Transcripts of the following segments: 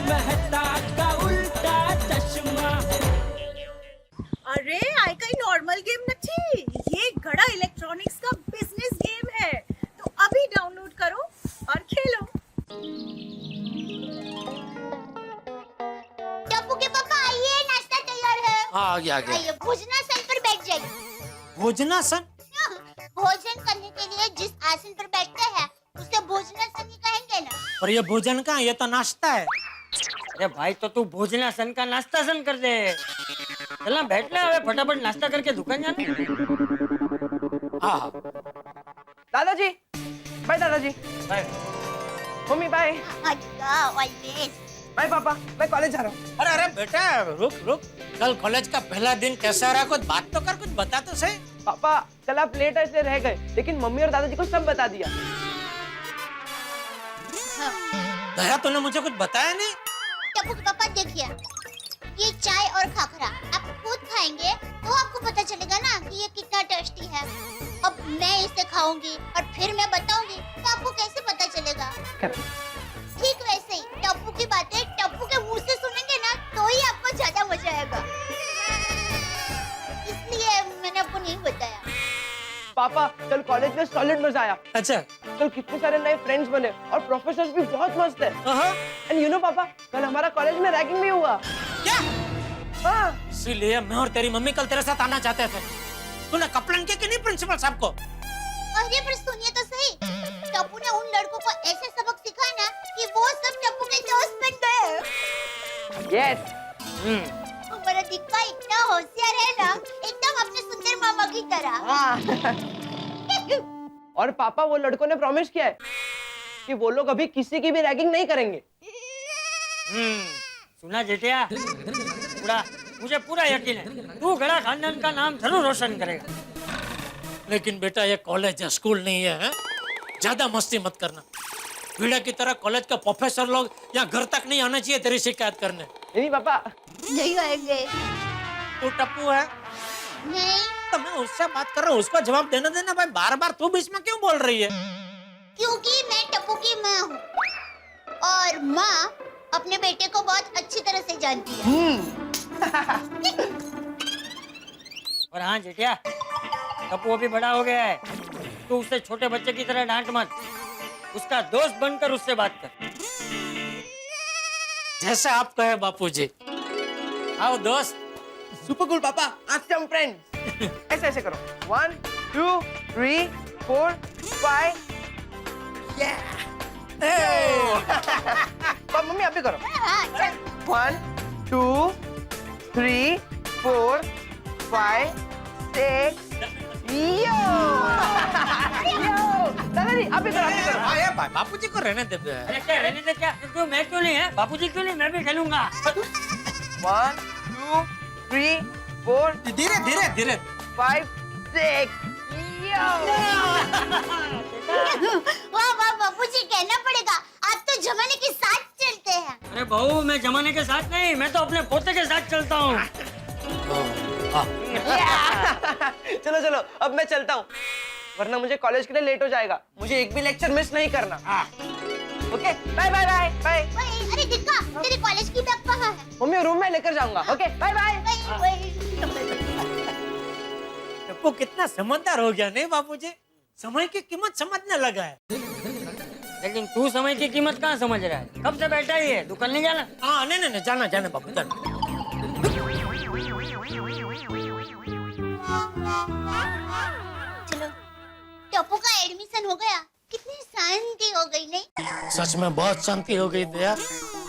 मेहता का उल्टा चश्मा। अरे આ કઈ નોર્મલ ગેમ નથી, ये गड़ा इलेक्ट्रॉनिक्स का बिजनेस गेम है, तो अभी डाउनलोड करो और खेलो। टप्पू के पापा आइए, नाश्ता तैयार है। हाँ आ गया आइए, भोजनासन पर बैठ जाइए। भोजनासन? भोजन करने के लिए जिस आसन पर बैठते हैं उसे भोजनासन ही कहेंगे ना। पर ये भोजन का, ये तो नाश्ता है। अरे भाई तो तू भोजनासन का नाश्तासन कर दे। चलना बैठ ले, अबे फटाफट नाश्ता करके दुकान जाना। हाँ दादाजी, बाय दादाजी। बाय। Mummy bye. अच्छा, ऑलवेज। बाय पापा, मैं कॉलेज जा रहा हूँ। अरे अरे बेटा रुक रुक, कल कॉलेज का पहला दिन कैसा रहा, कुछ बात तो कर, कुछ बता तो सही। पापा कल आप लेट ऐसे रह गए, लेकिन मम्मी और दादाजी को सब बता दिया। दया तूने मुझे कुछ बताया नहीं। टप्पू के पापा देखिए, ये चाय और खाखरा आप खुद खाएंगे तो आपको पता चलेगा ना कि ये कितना टेस्टी है। अब मैं इसे खाऊंगी और फिर मैं बताऊंगी तो आपको कैसे पता चलेगा। ठीक वैसे ही टप्पू की बातें टप्पू के मुंह से सुनेंगे ना तो ही आपको ज्यादा मजा आएगा, इसलिए मैंने आपको नहीं बताया। पापा कल कॉलेज में सॉलिड मजा आया। अच्छा कल कितने सारे नए फ्रेंड्स बने और प्रोफेसर्स भी बहुत मस्त है। एंड यू नो पापा, कल हमारा कॉलेज में रैगिंग भी हुआ। क्या? हाँ। इसीलिए मैं और तेरी मम्मी कल तेरे साथ आना चाहते थे। तूने कपड़न के कि नहीं प्रिंसिपल साहब को? अरे पर सुनिए तो सही, टप्पू ने उन लड़कों को ऐसे सबक सिखाया ना कि वो सब टप्पू के दोस्त बन गए। यस। हमारा दिक्का इतना होशियार है ना, एकदम अपने सुंदर मामा की तरह। और पापा वो लड़कों ने प्रॉमिस किया है कि वो लोग अभी किसी की भी रैगिंग नहीं करेंगे। सुना जेठिया, मुझे पूरा यकीन है तू गड़ा खानदान का नाम जरूर रोशन करेगा। लेकिन बेटा ये कॉलेज है, स्कूल नहीं है, हैं? ज्यादा मस्ती मत करना। वीड़ा की तरह कॉलेज का प्रोफेसर लोग यहाँ घर तक नहीं आना चाहिए तेरी शिकायत करने। नहीं पापा। नहीं आएंगे। तू टप्पू है? नहीं, तो मैं उससे बात कर रहा हूँ, उसको जवाब देना देना भाई। बार बार तू बीच में क्यों बोल रही है? क्योंकि मैं टप्पू की माँ हूँ और माँ अपने बेटे को बहुत अच्छी तरह से जानती है। और हाँ जेठिया, टप्पू अभी बड़ा हो गया है, तू उसे छोटे बच्चे की तरह डांट मत, उसका दोस्त बनकर उससे बात कर। जैसे आप कहे बापूजी। आओ दोस्त। सुपर कूल पापा, आज से हम फ्रेंड्स। ऐसे ऐसे करो। 1 2 3 4 5। मम्मी आप भी करो। 1 2 3 4 5 6। यो दादाजी आप भी करो, आप भी करो। बापूजी को रहने दे। अरे क्या रहने दे, क्या क्यों मैं क्यों नहीं है, बापूजी क्यों नहीं, मैं भी खेलूंगा। 1 2 3 4 धीरे धीरे धीरे 5 6। वाह वाह बापूजी, कहना पड़ेगा आप तो जमाने के साथ चलते हैं। अरे बहू, मैं जमाने के साथ नहीं, मैं तो अपने पोते के साथ चलता हूँ। चलो चलो अब मैं चलता हूँ, वरना मुझे कॉलेज के लिए लेट हो जाएगा। मुझे एक भी लेक्चर मिस नहीं करना। Okay bye bye bye bye. अरे दिक्का, तेरे कॉलेज की बैग कहाँ है? मम्मी रूम में लेकर जाऊंगा। Okay bye bye. टप्पू कितना समझदार हो गया नहीं बापूजी, समय की कीमत समझने लगा है। लेकिन तू समय की कीमत कहाँ समझ रहा है, कब से बैठा ही है, दुकान नहीं जाना? हाँ नहीं नहीं जाना जाना बापू जाना। चलो, टप्पू का एडमिशन हो गया, कितनी शांति हो गई नहीं? सच में बहुत शांति हो गई दया।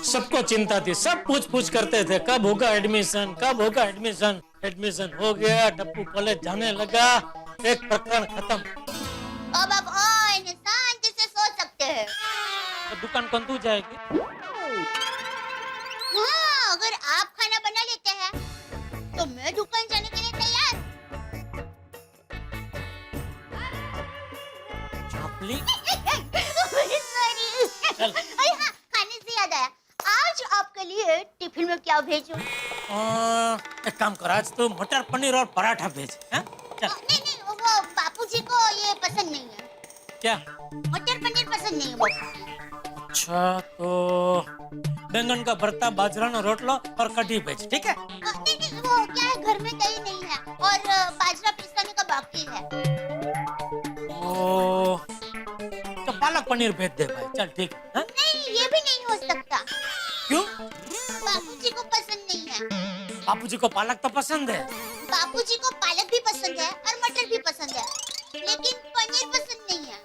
सबको चिंता थी, सब पूछ करते थे कब होगा एडमिशन, कब होगा एडमिशन। एडमिशन हो गया, टप्पू कॉलेज जाने लगा, एक प्रकरण खत्म। अब आप और शांति से सो सकते हैं। तो दुकान कौन तू जाएगी? हाँ, अगर आप खाना बना लेते हैं तो मैं दुकान जाने के लिए तैयार। चापली। सॉरी। अरे हाँ, खाने से याद आया, आज आपके लिए टिफिन में क्या भेजूं? एक काम कर, आज तो मटर पनीर और पराठा भेज। चल। नहीं नहीं, वो बापूजी को ये पसंद नहीं है। क्या? मटर पनीर पसंद नहीं है वो। अच्छा तो बैंगन का भरता, बाजरा रोटलो और कढ़ी भेज, ठीक है? नहीं, वो क्या है, घर में दही नहीं है और बाजरा पिसाने का बाकी है। ओ, तो पालक पनीर भेज दे भाई, चल ठीक है। हाँ? नहीं, ये भी नहीं हो सकता। क्यों? बाबूजी को पसंद नहीं है। बापूजी को पालक तो पसंद है। बाबूजी को पालक भी पसंद है और मटर भी पसंद है, लेकिन पनीर पसंद नहीं है।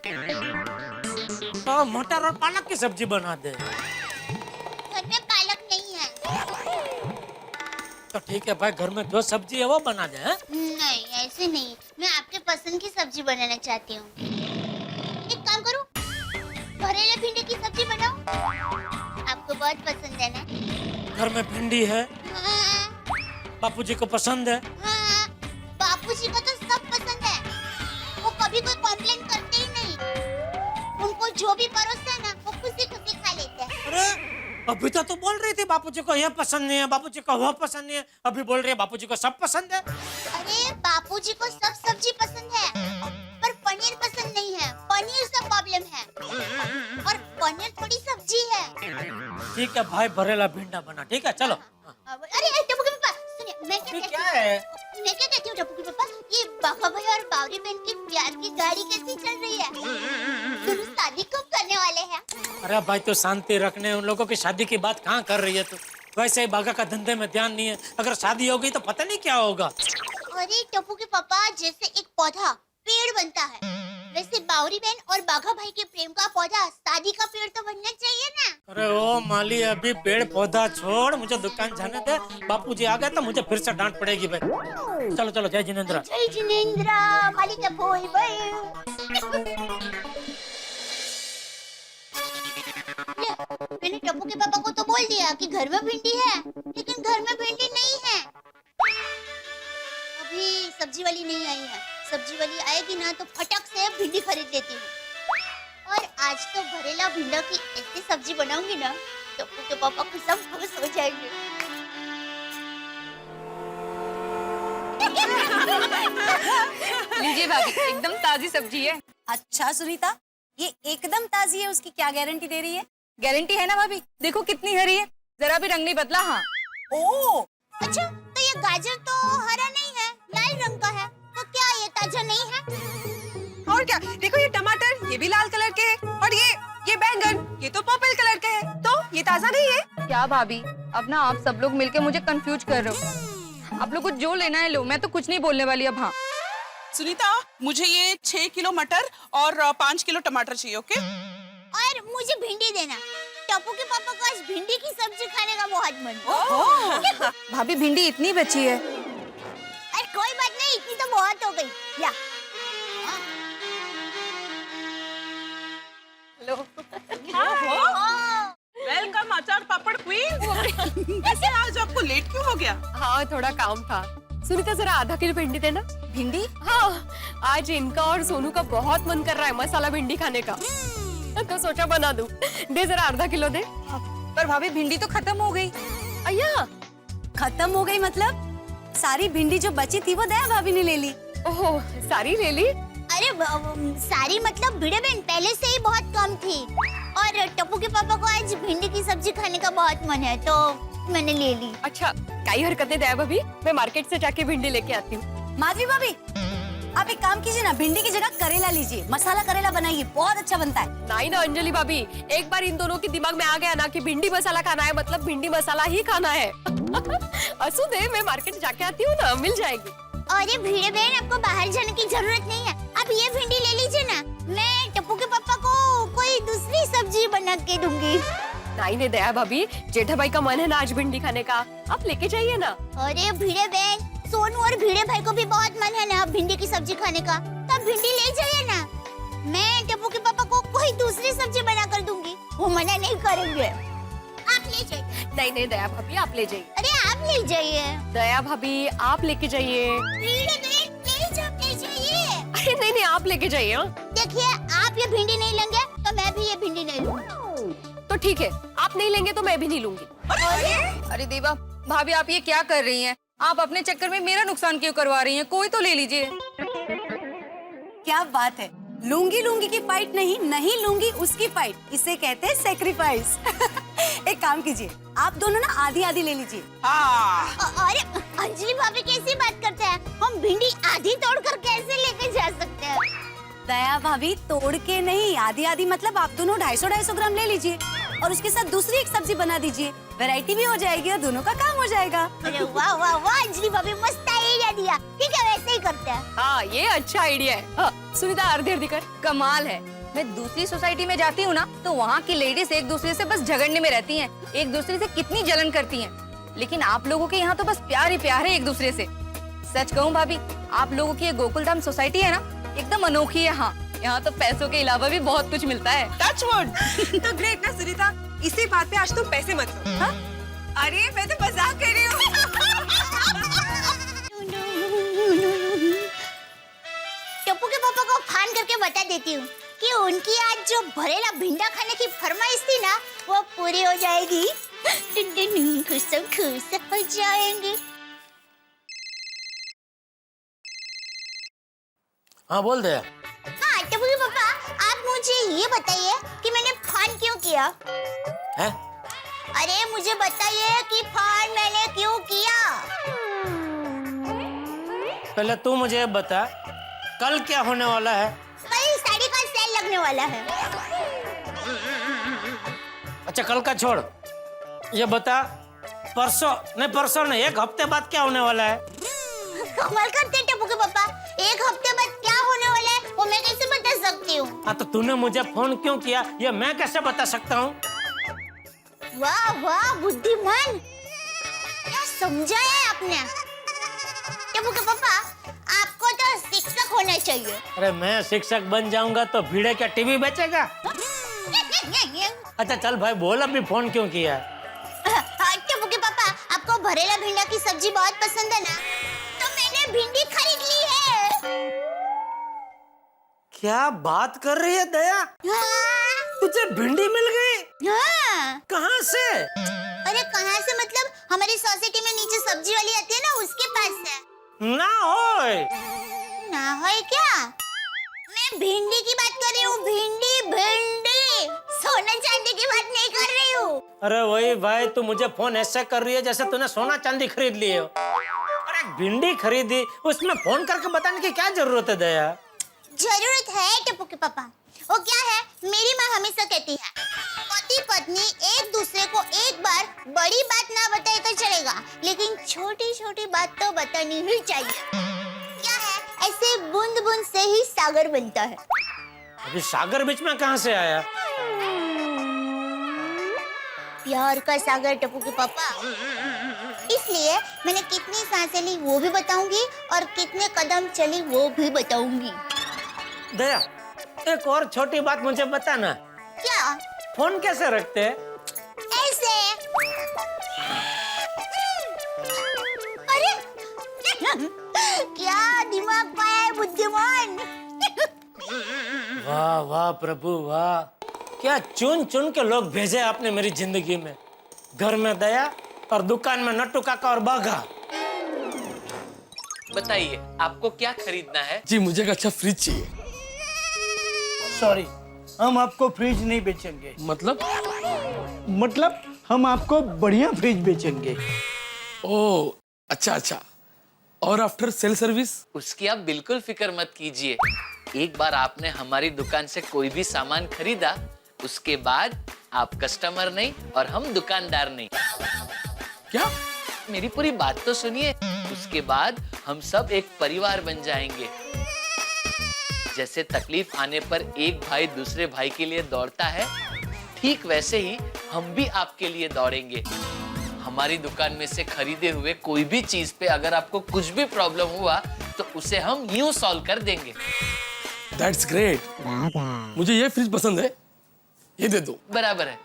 तो मटर और पालक की सब्जी बना दे। घर में पालक नहीं है। तो ठीक है भाई, घर में जो सब्जी है वो बना दे। हाँ? नहीं, ऐसे नहीं, मैं आपके पसंद की सब्जी बनाना चाहती हूँ। एक काम करूँ, भरेले भिंडी की सब्जी बनाऊं? आपको बहुत पसंद है ना? घर में भिंडी है, हाँ, बापूजी को पसंद है। हाँ, बापूजी को तो सब पसंद है। वो कभी कोई कॉम्प्लेन करते ही नहीं। उनको जो भी परोसते हैं ना, वो खुशी खुशी खा लेते हैं। अरे अभी तो बोल रही थी बापूजी को यह पसंद नहीं है, बापूजी को वह पसंद नहीं है, अभी बोल रही है बापूजी को सब पसंद है। अरे बापूजी को सब सब्जी पसंद है, पर पनीर पसंद नहीं है। पनीर से प्रॉब्लम है, और पनीर थोड़ी सब्जी है। ठीक है भाई, भरेला भिंडा बना, ठीक है? चलो। अरे टप्पू के पापा, सुनिए, मैं क्या है? मैं क्या कहती हूँ टप्पू के पापा, ये बाघा भाई और बावरी बहन की प्यार की गाड़ी कैसी चल रही है? दोनों शादी कब करने वाले हैं? अरे भाई तो शांति रखने, उन लोगों की शादी की बात कहाँ कर रही है तू? वैसे ही बाघा का धंधे में ध्यान नहीं है, अगर शादी हो गई तो पता नहीं क्या होगा। अरे टप्पू के पापा, जैसे एक पौधा पेड़ बनता है, वैसे बावरी बहन और बाघा भाई के प्रेम का पौधा शादी का पेड़ तो बनना चाहिए ना। अरे ओ माली, अभी पेड़ पौधा छोड़, मुझे दुकान जाने दे। बापूजी आ गए तो मुझे फिर से डांट पड़ेगी भाई। चलो चलो, जय जिनेंद्र। जय जिनेंद्र, मालिक भोई भाई। मैंने टप्पू के पापा को तो बोल दिया कि घर में भिंडी है, लेकिन घर में भिंडी नहीं है। अभी सब्जी वाली नहीं आई है। सब्जी वाली आएगी ना तो फटक से भिंडी खरीद लेती हूँ। और आज तो भरेला भिंडा की ऐसी सब्जी बनाऊंगी ना, टप्पू के पापा को सब खुश हो जाएंगे। लीजिए भाभी, एकदम ताजी सब्जी है। अच्छा सुनीता, ये एकदम ताजी है, उसकी क्या गारंटी दे रही है? गारंटी है ना भाभी, देखो कितनी हरी है, जरा भी रंग नहीं बदला। हाँ। ओ, अच्छा, तो ये गाजर तो हरा नहीं है, लाल रंग का है, तो क्या ये ताजा नहीं है? और क्या, देखो ये टमाटर, ये भी लाल कलर के हैं, और ये बैंगन, ये तो पर्पल कलर के हैं, तो ये ताजा नहीं है? क्या भाभी, अब ना आप सब लोग मिलके मुझे कंफ्यूज कर रहे हो। आप लोग को जो लेना है लो, मैं तो कुछ नहीं बोलने वाली अब। हाँ सुनीता, मुझे ये 6 किलो मटर और 5 किलो टमाटर चाहिए, ओके? और मुझे भिंडी देना। टप्पू के पापा को आज भिंडी की सब्जी खाने का बहुत मन है। भाभी, भिंडी इतनी बची है। अरे कोई बात नहीं, इतनी तो बहुत हो गई। ला। वेलकम अचार पापड़ क्वीन। ऐसे आज आपको लेट क्यों हो गया? हाँ, थोड़ा काम था। सुनीता, जरा आधा किलो भिंडी देना। भिंडी? हाँ, आज इनका और सोनू का बहुत मन कर रहा है मसाला भिंडी खाने का, तो सोचा बना दूं। दे जरा आधा किलो दे। पर भाभी, भिंडी तो खत्म हो गई। अय्या, खत्म हो गई मतलब? सारी भिंडी जो बची थी वो दया भाभी ने ले ली। ओहो, सारी ले ली? अरे सारी मतलब भिड़े बहन पहले से ही बहुत कम थी, और टप्पू के पापा को आज भिंडी की सब्जी खाने का बहुत मन है, तो मैंने ले ली। अच्छा, कई हरकतें दया भाभी, मैं मार्केट से जाके भिंडी लेके आती हूँ। माधवी भाभी, आप एक काम कीजिए ना, भिंडी की जगह करेला लीजिए, मसाला करेला बनाइए, बहुत अच्छा बनता है। नहीं ना अंजलि भाभी, एक बार इन दोनों के दिमाग में आ गया ना कि भिंडी मसाला खाना है, मतलब भिंडी मसाला ही खाना है। असू दे, मैं मार्केट जाके आती हूँ ना, मिल जाएगी। अरे भिड़े बहन, आपको बाहर जाने की जरूरत नहीं है, आप ये भिंडी ले लीजिए ना, मैं टप्पू के पापा को कोई दूसरी सब्जी बना के दूंगी। नहीं दया भाभी, जेठा भाई का मन है ना आज भिंडी खाने का, आप लेके जाइए ना। अरे भिड़े बहन, सोनू और भिड़े भाई को भी बहुत मन है ना भिंडी की सब्जी खाने का, तब भिंडी ले जाइए ना, मैं टप्पू के पापा को कोई दूसरी सब्जी बना कर दूंगी, वो मना नहीं करेंगे। आप ले जाइए। नहीं दया भाभी, आप ले जाइए। अरे आप ले जाइए। दया भाभी, आप लेके जाइए। भिड़े बहन, प्लीज आप ले जाइए। अरे नहीं, आप लेके जाइए। देखिए, आप ये भिंडी नहीं लेंगे तो मैं भी ये भिंडी नहीं लूंगी। तो ठीक है, आप नहीं लेंगे तो मैं भी नहीं लूंगी। अरे देवा भाभी, आप ये क्या कर रही हैं? आप अपने चक्कर में मेरा नुकसान क्यों करवा रही हैं? कोई तो ले लीजिए। क्या बात है, लूंगी लूंगी की फाइट नहीं, नहीं लूंगी उसकी फाइट, इसे कहते हैं सेक्रीफाइस। एक काम कीजिए, आप दोनों ना आधी आधी ले लीजिए। अरे अंजलि भाभी कैसी बात करते हैं? हम भिंडी आधी तोड़कर कैसे लेके जा सकते हैं? दया भाभी तोड़ के नहीं, आधी आधी मतलब आप दोनों 250-250 ग्राम ले लीजिए और उसके साथ दूसरी एक सब्जी बना दीजिए, वैरायटी भी हो जाएगी और दोनों का काम हो जाएगा। अरे वाह वाह वाह अंजलि भाभी, मस्त आइडिया दिया। ठीक है, वैसे ही करते हैं। हाँ ये अच्छा आइडिया है। हाँ, सुनीता अर्धी कर। कमाल है। मैं दूसरी सोसाइटी में जाती हूँ ना तो वहाँ की लेडीज एक दूसरे से बस झगड़ने में रहती हैं, एक दूसरे से कितनी जलन करती हैं। लेकिन आप लोगों के यहाँ तो बस प्यार ही प्यार है एक दूसरे से। सच कहूँ भाभी, आप लोगों की ये गोकुलधाम सोसाइटी है ना, एकदम अनोखी है। हाँ, यहाँ तो पैसों के अलावा भी बहुत कुछ मिलता है। Touch wood. तो ग्रेट ना सुनीता, इसी बात पे आज तुम पैसे मत लो। हाँ? अरे मैं तो मजाक कर रही हूँ। टप्पू के पापा को फोन करके बता देती हूँ कि उनकी आज जो भरेला भिंडा खाने की फरमाइश थी ना, वो पूरी हो जाएगी। खुश हो जाएंगे। हाँ बोल दे। हाँ टप्पू के पापा, आप मुझे ये बताइए कि मैंने फोन क्यों किया? है? अरे मुझे बताइए कि फोन मैंने क्यों किया? पहले तू मुझे बता, कल क्या होने वाला है? कल साड़ी का सेल लगने वाला है। अच्छा कल का छोड़, ये बता परसों नहीं, एक हफ्ते बाद क्या होने वाला है? कमाल करते हैं टप्पू के पापा, एक हफ्ते बाद क्या होने वाला है वो मैं कैसे बता सकती हूँ? हाँ तो तूने मुझे फोन क्यों किया, ये मैं कैसे बता सकता हूँ? वाह वाह बुद्धिमान, क्या समझा है आपने? टप्पू के पापा, आपको तो शिक्षक होना चाहिए। अरे मैं शिक्षक बन जाऊंगा तो भिड़े क्या टीवी बेचेगा? अच्छा चल भाई बोल, अभी फोन क्यों किया? टप्पू के पापा, आपको भरेला भिंडा की सब्जी बहुत पसंद है ना, तो मैंने भिंडी खरीद ली है। क्या बात कर रही है दया? हाँ? तुझे भिंडी मिल गई? हाँ। कहाँ से? अरे कहाँ से मतलब, हमारी सोसाइटी में नीचे सब्जी वाली आती है ना, उसके पास है। ना होय। ना होय क्या? मैं भिंडी की बात कर रही हूँ, भिंडी, सोना चांदी की बात नहीं कर रही हूँ। अरे वही भाई, तू मुझे फोन ऐसे कर रही है जैसे तूने सोना चांदी खरीद लिए हो। अरे भिंडी खरीदी, उसमें फोन करके बताने की क्या जरूरत है दया? जरूरत है टप्पू के पापा। वो क्या है, मेरी माँ हमेशा कहती है, पति पत्नी एक दूसरे को एक बार बड़ी बात ना बताए तो चलेगा, लेकिन छोटी छोटी बात तो बतानी ही चाहिए। क्या है, ऐसे बूंद बूंद से ही सागर बनता है। अभी सागर बीच में कहाँ से आया? प्यार का सागर टप्पू के पापा। इसलिए मैंने कितनी सांसें ली वो भी बताऊंगी और कितने कदम चली वो भी बताऊंगी। दया, एक और छोटी बात मुझे बताना। क्या? फोन कैसे रखते हैं? ऐसे। अरे क्या दिमाग पाया है बुद्धिमान। वाह वाह प्रभु वाह, क्या चुन चुन के लोग भेजे आपने मेरी जिंदगी में। घर में दया और दुकान में नट्टू काका और बाघा। बताइए आपको क्या खरीदना है? जी मुझे एक अच्छा फ्रिज चाहिए। सॉरी, हम आपको फ्रिज नहीं बेचेंगे। मतलब हम आपको बढ़िया फ्रिज बेचेंगे। ओह अच्छा अच्छा, और आफ्टर सेल सर्विस? उसकी आप बिल्कुल फिक्र मत कीजिए। एक बार आपने हमारी दुकान से कोई भी सामान खरीदा, उसके बाद आप कस्टमर नहीं और हम दुकानदार नहीं। क्या? मेरी पूरी बात तो सुनिए। उसके बाद हम सब एक परिवार बन जाएंगे। जैसे तकलीफ आने पर एक भाई दूसरे भाई के लिए दौड़ता है, ठीक वैसे ही हम भी आपके लिए दौड़ेंगे। हमारी दुकान में से खरीदे हुए कोई भी चीज पे अगर आपको कुछ भी प्रॉब्लम हुआ तो उसे हम यूं सॉल्व कर देंगे। That's great. मुझे ये फ्रिज पसंद है, ये दे दो। बराबर है।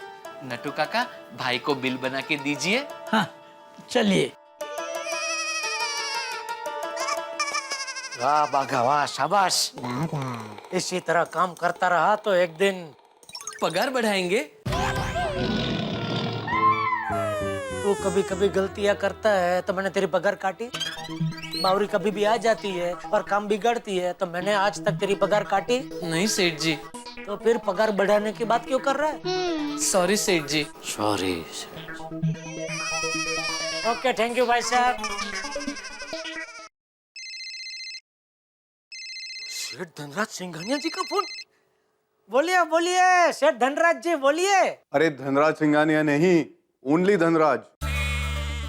नटू काका, भाई को बिल बना के दीजिए। हाँ चलिए। वाह बाघा वाह, शाबाश। इसी तरह काम करता रहा तो एक दिन पगार बढ़ाएंगे। तू कभी कभी गलतियां करता है तो मैंने तेरी पगार काटी। बावरी कभी भी आ जाती है और काम बिगड़ती है, तो मैंने आज तक तेरी पगार काटी नहीं सेठ जी। तो फिर पगार बढ़ाने की बात क्यों कर रहा है? सॉरी सेठ जी। सॉरी। ओके, थैंक यू भाई साहब। सेठ धनराज सिंघानिया जी का फोन। बोलिए बोलिए सेठ धनराज जी, बोलिए। अरे धनराज सिंघानिया नहीं, ओनली धनराज।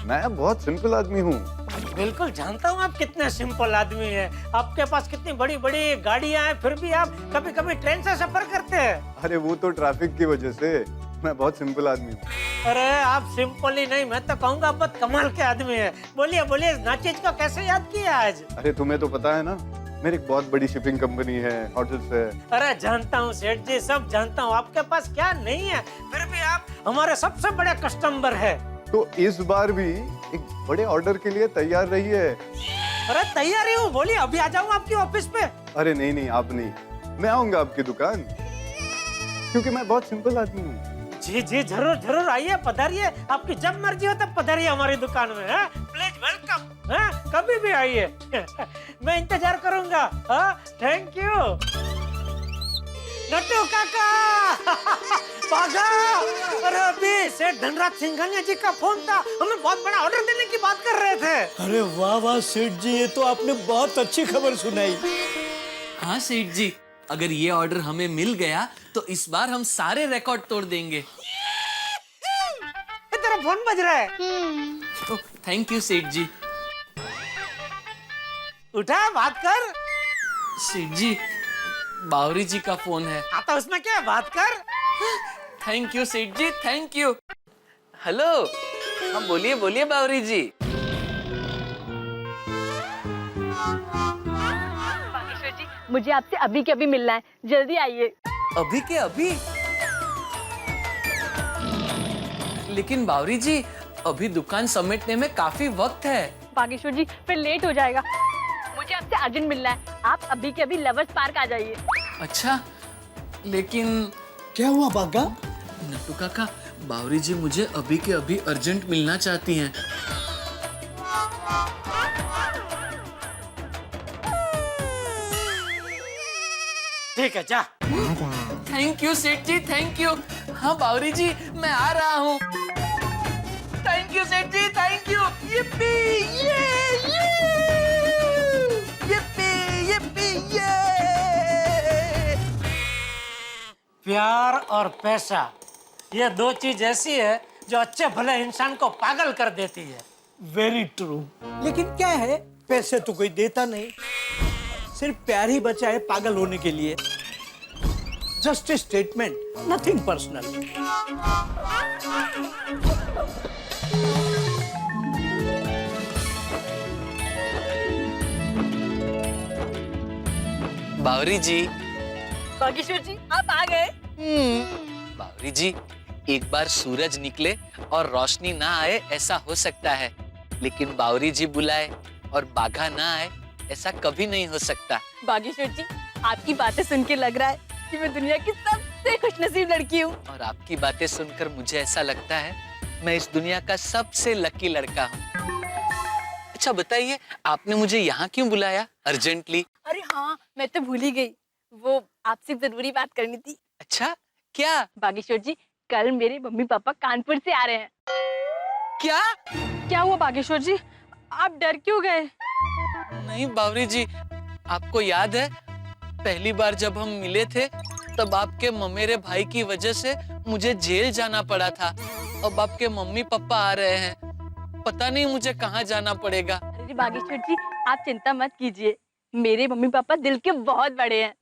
मैं बहुत सिंपल आदमी हूँ। बिल्कुल जानता हूँ आप कितने सिंपल आदमी हैं। आपके पास कितनी बड़ी बड़ी गाड़ियाँ हैं, फिर भी आप कभी कभी ट्रेन से सफर करते हैं। अरे वो तो ट्रैफिक की वजह से। मैं बहुत सिंपल आदमी हूँ। अरे आप सिंपल ही नहीं, मैं तो कहूँगा बहुत कमाल के आदमी हैं। बोलिए बोलिए, नाचिज को कैसे याद किया आज? अरे तुम्हें तो पता है ना, मेरी एक बहुत बड़ी शिपिंग कंपनी है, होटल्स है। अरे जानता हूँ सेठ जी, सब जानता हूँ। आपके पास क्या नहीं है, फिर भी आप हमारे सबसे बड़े कस्टमर है। तो इस बार भी एक बड़े ऑर्डर के लिए तैयार रहिए। अरे तैयारी हूँ, बोलिए अभी आ जाऊँ आपकी ऑफिस पे। अरे नहीं नहीं, आप नहीं, मैं आऊंगा आपकी दुकान, क्योंकि मैं बहुत सिंपल आदमी हूँ। जी जी जरूर जरूर आइए, पधारिए। आपकी जब मर्जी हो तब पधारिए हमारी दुकान में। प्लीज वेलकम, कभी भी आइए। मैं इंतजार करूंगा। थैंक यू नट्टू काका। पागा। अरे अभी सेठ धनराज सिंघानिया जी का फोन था, हमें बहुत बड़ा ऑर्डर देने की बात कर रहे थे। अरे वाह वाह सेठ जी, ये तो आपने बहुत अच्छी खबर सुनाई। हाँ सेठ जी, अगर ये ऑर्डर हमें मिल गया तो इस बार हम सारे रिकॉर्ड तोड़ देंगे। तेरा फोन बज रहा है। थैंक यू सेठ जी। उठा, बात कर। सेठ जी, बावरी जी का फोन है। आता उसमें क्या है, बात कर। थैंक यू सेठ जी, थैंक यू। हेलो, हाँ बोलिए बोलिए बावरी जी। बागेश्वर जी, मुझे आपसे अभी के अभी मिलना है, जल्दी आइए। अभी के अभी? लेकिन बावरी जी, अभी दुकान समेटने में काफी वक्त है। बागेश्वर जी, फिर लेट हो जाएगा। मुझे आपसे अर्जेंट मिलना है, आप अभी के अभी लवर्स पार्क आ जाइए। अच्छा, लेकिन क्या हुआ बागा? नट्टू काका, बावरी जी मुझे अभी के अभी अर्जेंट मिलना चाहती हैं। ठीक है, जा। थैंक यू सेठ जी, थैंक यू। हाँ बावरी जी, मैं आ रहा हूँ। थैंक यू सेठ जी, थैंक यू। yippee, प्यार और पैसा, ये दो चीज ऐसी है जो अच्छे भले इंसान को पागल कर देती है। Very true. लेकिन क्या है, पैसे तो कोई देता नहीं, सिर्फ प्यार ही बचा है पागल होने के लिए। Just a statement, nothing personal. Bawri ji. Bageshwar ji, आप आ गए। बावरी जी, एक बार सूरज निकले और रोशनी ना आए ऐसा हो सकता है, लेकिन बावरी जी बुलाए और बाघा ना आए ऐसा कभी नहीं हो सकता। बागेश्वर जी, आपकी बातें सुन के लग रहा है कि मैं दुनिया की सबसे खुशनसीब लड़की हूँ। और आपकी बातें सुनकर मुझे ऐसा लगता है मैं इस दुनिया का सबसे लकी लड़का हूँ। अच्छा बताइए, आपने मुझे यहाँ क्यों बुलाया अर्जेंटली? अरे हाँ, मैं तो भूल ही गई, वो आपसे जरूरी बात करनी थी। अच्छा, क्या? बागेश्वर जी, कल मेरे मम्मी पापा कानपुर से आ रहे हैं। क्या? क्या हुआ बागेश्वर जी, आप डर क्यों गए? नहीं बावरी जी, आपको याद है पहली बार जब हम मिले थे तब आपके ममेरे भाई की वजह से मुझे जेल जाना पड़ा था। अब आपके मम्मी पापा आ रहे हैं, पता नहीं मुझे कहाँ जाना पड़ेगा। अरे बागेश्वर जी, आप चिंता मत कीजिए, मेरे मम्मी पापा दिल के बहुत बड़े हैं।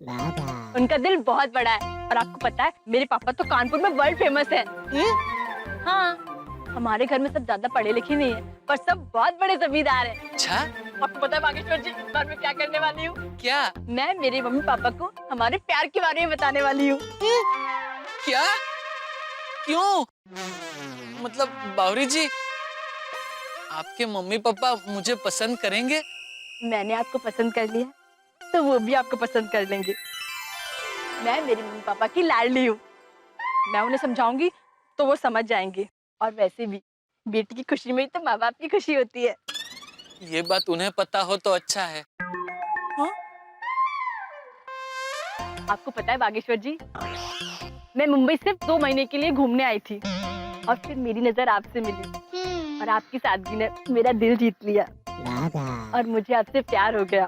उनका दिल बहुत बड़ा है, और आपको पता है मेरे पापा तो कानपुर में वर्ल्ड फेमस है। हाँ, हमारे घर में सब ज्यादा पढ़े लिखे नहीं है, पर सब बहुत बड़े जमींदार हैं। अच्छा? आपको पता है बागेश्वर जी, इस बार मैं क्या करने वाली हूँ? क्या? मैं मेरे मम्मी पापा को हमारे प्यार के बारे में बताने वाली हूँ। क्या? क्यों? मतलब बावरी जी, आपके मम्मी पापा मुझे पसंद करेंगे? मैंने आपको पसंद कर लिया तो वो भी आपको पसंद कर लेंगे। मैं मेरे मम्मी पापा की लाडली हूँ, मैं उन्हें समझाऊंगी तो वो समझ जाएंगे। और वैसे भी बेटी की खुशी में ही तो माँ बाप की खुशी होती है। ये बात उन्हें पता हो तो अच्छा है। आपको पता है बागेश्वर जी, मैं मुंबई सिर्फ 2 महीने के लिए घूमने आई थी और फिर मेरी नजर आपसे मिली और आपकी सादगी ने मेरा दिल जीत लिया और मुझे आपसे प्यार हो गया।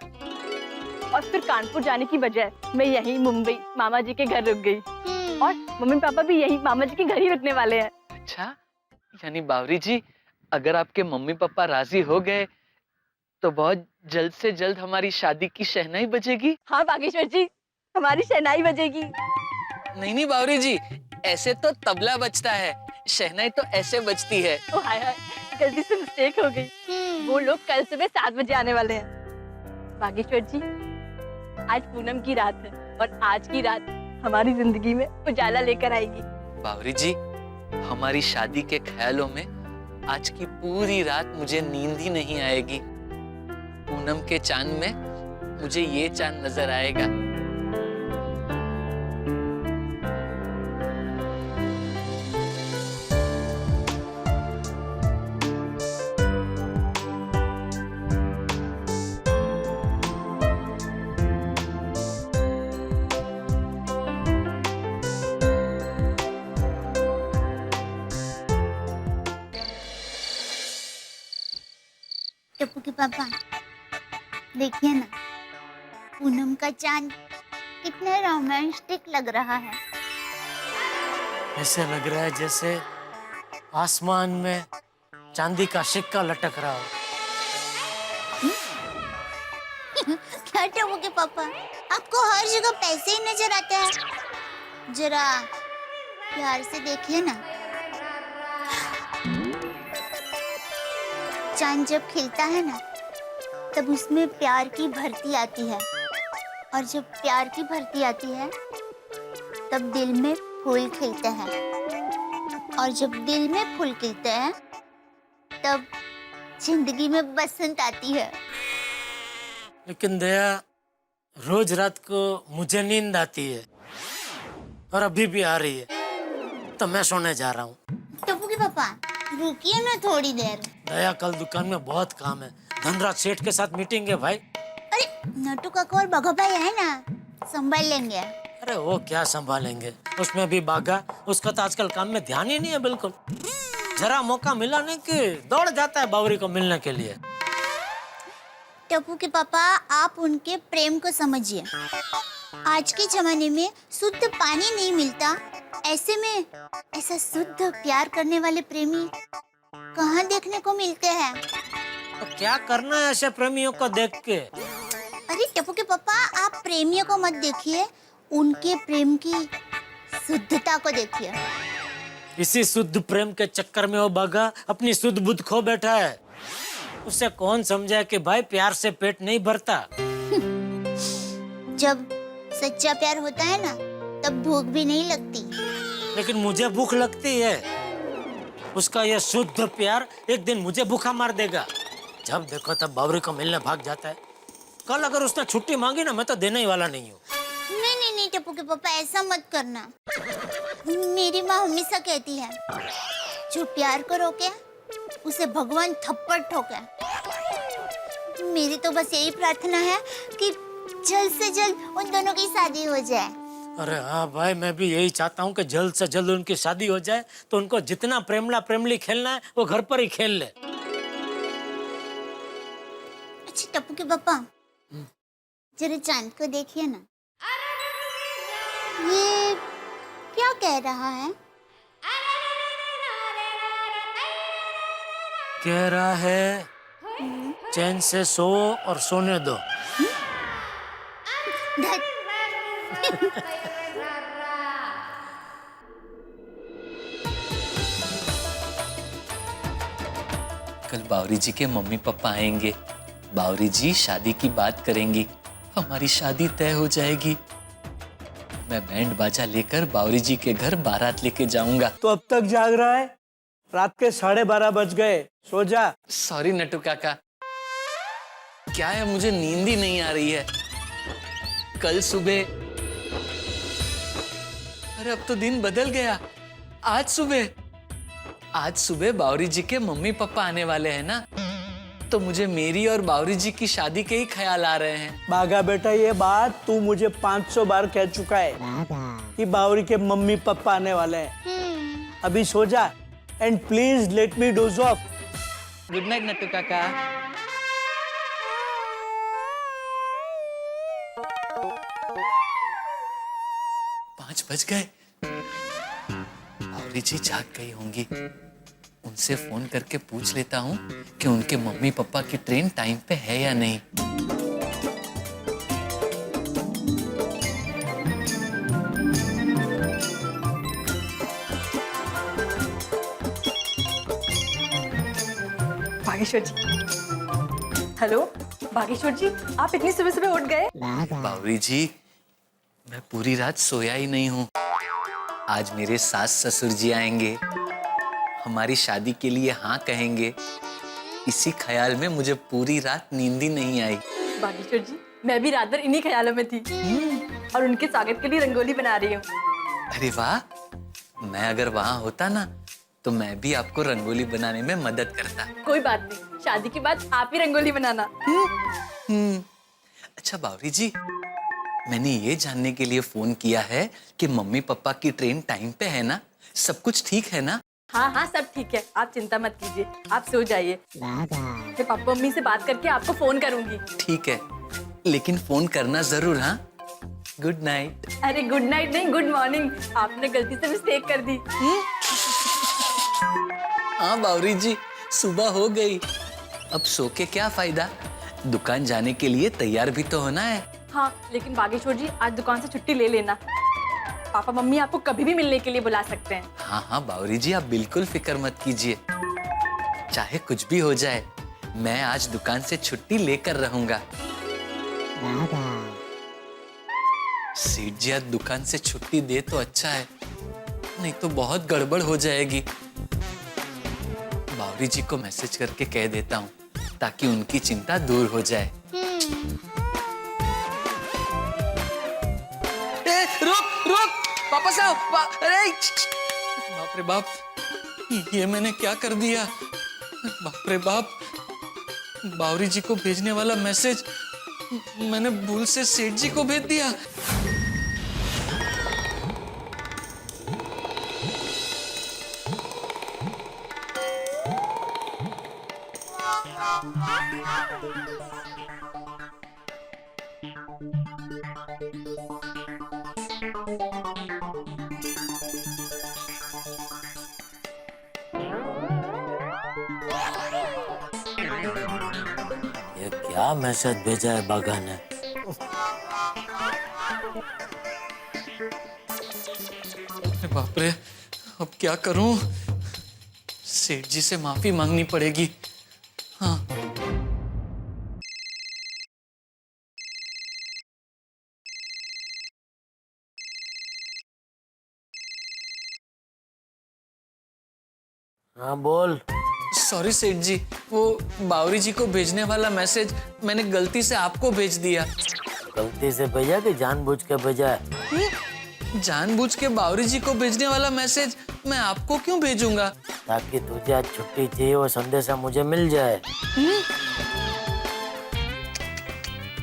और फिर कानपुर जाने की बजाय मैं यहीं मुंबई मामा जी के घर रुक गई और मम्मी पापा भी यहीं मामा जी के घर ही रुकने वाले हैं। अच्छा, यानी बावरी जी, अगर आपके मम्मी पापा राजी हो गए तो बहुत जल्द से जल्द हमारी शादी की शहनाई बजेगी। हाँ बागेश्वर जी, हमारी शहनाई बजेगी। नहीं बावरी जी, ऐसे तो तबला बजता है, शहनाई तो ऐसे बजती है। ओ हाय हाय, गलती से मिस्टेक हो गई। वो लोग कल सुबह 7 बजे आने वाले हैं। बागेश्वर जी, आज पूनम की रात है और आज की रात हमारी जिंदगी में उजाला लेकर आएगी। बावरी जी, हमारी शादी के ख्यालों में आज की पूरी रात मुझे नींद ही नहीं आएगी। पूनम के चांद में मुझे ये चांद नजर आएगा। टप्पू के पापा, देखिए ना, पूनम का चांद कितना रोमांटिक लग रहा है। ऐसे लग रहा है जैसे आसमान में चांदी का सिक्का लटक रहा हो। क्या टप्पू के पापा, आपको हर जगह पैसे ही नजर आते हैं? जरा प्यार से देखिए ना, चांद जब खिलता है ना, तब उसमें प्यार की भर्ती आती है और जब प्यार की भर्ती आती है तब दिल में फूल खिलते हैं और जब दिल में फूल खिलते हैं तब जिंदगी में बसंत आती है। लेकिन दया, रोज रात को मुझे नींद आती है और अभी भी आ रही है, तो मैं सोने जा रहा हूँ। टप्पू के पापा, रुकिए ना थोड़ी देर। दया, कल दुकान में बहुत काम है, धनराज सेठ के साथ मीटिंग है भाई। अरे नटू काका और बाघा भाई है ना, संभाल लेंगे। अरे वो क्या संभालेंगे, उसमें भी बाघा, उसका तो आजकल काम में ध्यान ही नहीं है बिल्कुल। जरा मौका मिला नहीं कि दौड़ जाता है बावरी को मिलने के लिए। टप्पू के पापा, आप उनके प्रेम को समझिए। आज के जमाने में शुद्ध पानी नहीं मिलता, ऐसे में ऐसा शुद्ध प्यार करने वाले प्रेमी कहाँ देखने को मिलते हैं? तो क्या करना है ऐसे प्रेमियों को देख के? अरे टप्पू के पापा, आप प्रेमियों को मत देखिए, उनके प्रेम की शुद्धता को देखिए। इसी शुद्ध प्रेम के चक्कर में वो बाघा अपनी शुद्ध बुद्ध खो बैठा है। उसे कौन समझाए कि भाई प्यार से पेट नहीं भरता। जब सच्चा प्यार होता है ना, तब भूख भी नहीं लगती। लेकिन मुझे भूख लगती है। उसका यह शुद्ध प्यार एक दिन मुझे भूखा मार देगा। जब देखो तब बावरी को मिलने भाग जाता है। कल अगर उसने छुट्टी मांगी ना, मैं तो देने ही वाला नहीं हूँ। नहीं टप्पू के पापा, ऐसा मत करना। मेरी माँ हमेशा कहती है, जो प्यार को रोके उसे भगवान थप्पड़ ठोके। मेरी तो बस यही प्रार्थना है कि जल्द से जल्द उन दोनों की शादी हो जाए। अरे हाँ भाई, मैं भी यही चाहता हूँ कि जल्द से जल्द उनकी शादी हो जाए, तो उनको जितना प्रेमला प्रेमली खेलना है वो घर पर ही खेल ले। अच्छा टप्पू के पापा, जरा चांद को देखिए ना, ये क्या कह रहा है? कह रहा है चैन से सो और सोने दो। कल बावरी जी के मम्मी पापा आएंगे, बावरी जी शादी की बात करेंगी, हमारी शादी तय हो जाएगी। मैं बैंड बाजा लेकर बावरी जी के घर बारात लेके जाऊंगा। तो अब तक जाग रहा है? रात के 12:30 बज गए, सो जा। सॉरी नटू काका, क्या है, मुझे नींद ही नहीं आ रही है। कल सुबह, अरे अब तो दिन बदल गया। आज सुबह बावरी जी के मम्मी पापा आने वाले हैं ना, तो मुझे मेरी और बावरी जी की शादी के ही ख्याल आ रहे हैं। बागा बेटा, ये बात तू मुझे 500 बार कह चुका है कि बावरी के मम्मी पापा आने वाले हैं। अभी सो जा and please let me dose of. Good night Nattu काका। पाँच बज गए। बावरी जी जाग गई होंगी। उनसे फोन करके पूछ लेता हूँ कि उनके मम्मी पापा की ट्रेन टाइम पे है या नहीं। बागेश्वर जी, हेलो बागेश्वर जी, आप इतनी सुबह सुबह उठ गए? बावरी जी, मैं पूरी रात सोया ही नहीं हूँ। आज मेरे सास ससुर जी आएंगे, हमारी शादी के लिए हाँ कहेंगे। इसी ख्याल में मुझे पूरी रात नींद ही नहीं आई। बागेश्वर जी, मैं भी रात भर इन्हीं ख्यालों में थी और उनके स्वागत के लिए रंगोली बना रही हूँ। अरे वाह, मैं अगर वहाँ होता ना तो मैं भी आपको रंगोली बनाने में मदद करता। कोई बात नहीं, शादी के बाद आप ही रंगोली बनाना। अच्छा बावरी जी, मैंने ये जानने के लिए फोन किया है कि मम्मी पापा की ट्रेन टाइम पे है ना? सब कुछ ठीक है ना? हाँ हाँ, सब ठीक है, आप चिंता मत कीजिए, आप सो जाइए। मैं पापा मम्मी से बात करके आपको फोन करूंगी। ठीक है, लेकिन फोन करना जरूर। हाँ, गुड नाइट। अरे गुड नाइट नहीं, गुड मॉर्निंग। आपने गलती से मिस्टेक कर दी। हाँ बावरी जी, सुबह हो गई। अब सो के क्या फायदा? दुकान जाने के लिए तैयार भी तो होना है। हाँ, लेकिन बागेश्वर जी, आज दुकान से छुट्टी ले लेना। पापा मम्मी आपको कभी भी मिलने के लिए बुला सकते हैं। हाँ हाँ बावरी जी, आप बिल्कुल फिक्र मत कीजिए। चाहे कुछ भी हो जाए, मैं आज दुकान से छुट्टी लेकर रहूंगा। सेठ जी आज दुकान से छुट्टी दे तो अच्छा है, नहीं तो बहुत गड़बड़ हो जाएगी। बावरी जी को मैसेज करके कह देता हूँ ताकि उनकी चिंता दूर हो जाए। रुक रुक, वापस आओ। अरे बाप रे बाप, ये मैंने क्या कर दिया? बाप रे बाप, बावरी जी को भेजने वाला मैसेज मैंने भूल से सेठ जी को भेज दिया। ये क्या मैसेज भेजा है बागा ने? अरे बाप रे, अब क्या करूं? सेठ जी से माफी मांगनी पड़ेगी। हाँ, हाँ बोल। सॉरी सेठ जी, वो बावरी जी को भेजने वाला मैसेज मैंने गलती से आपको भेज दिया। गलती से भेजा कि जानबूझ के भेजा है? जानबूझ के बावरी जी को भेजने वाला मैसेज मैं आपको क्यों भेजूंगा? ताकि तुझे आज छुट्टी चाहिए वो संदेशा मुझे मिल जाए।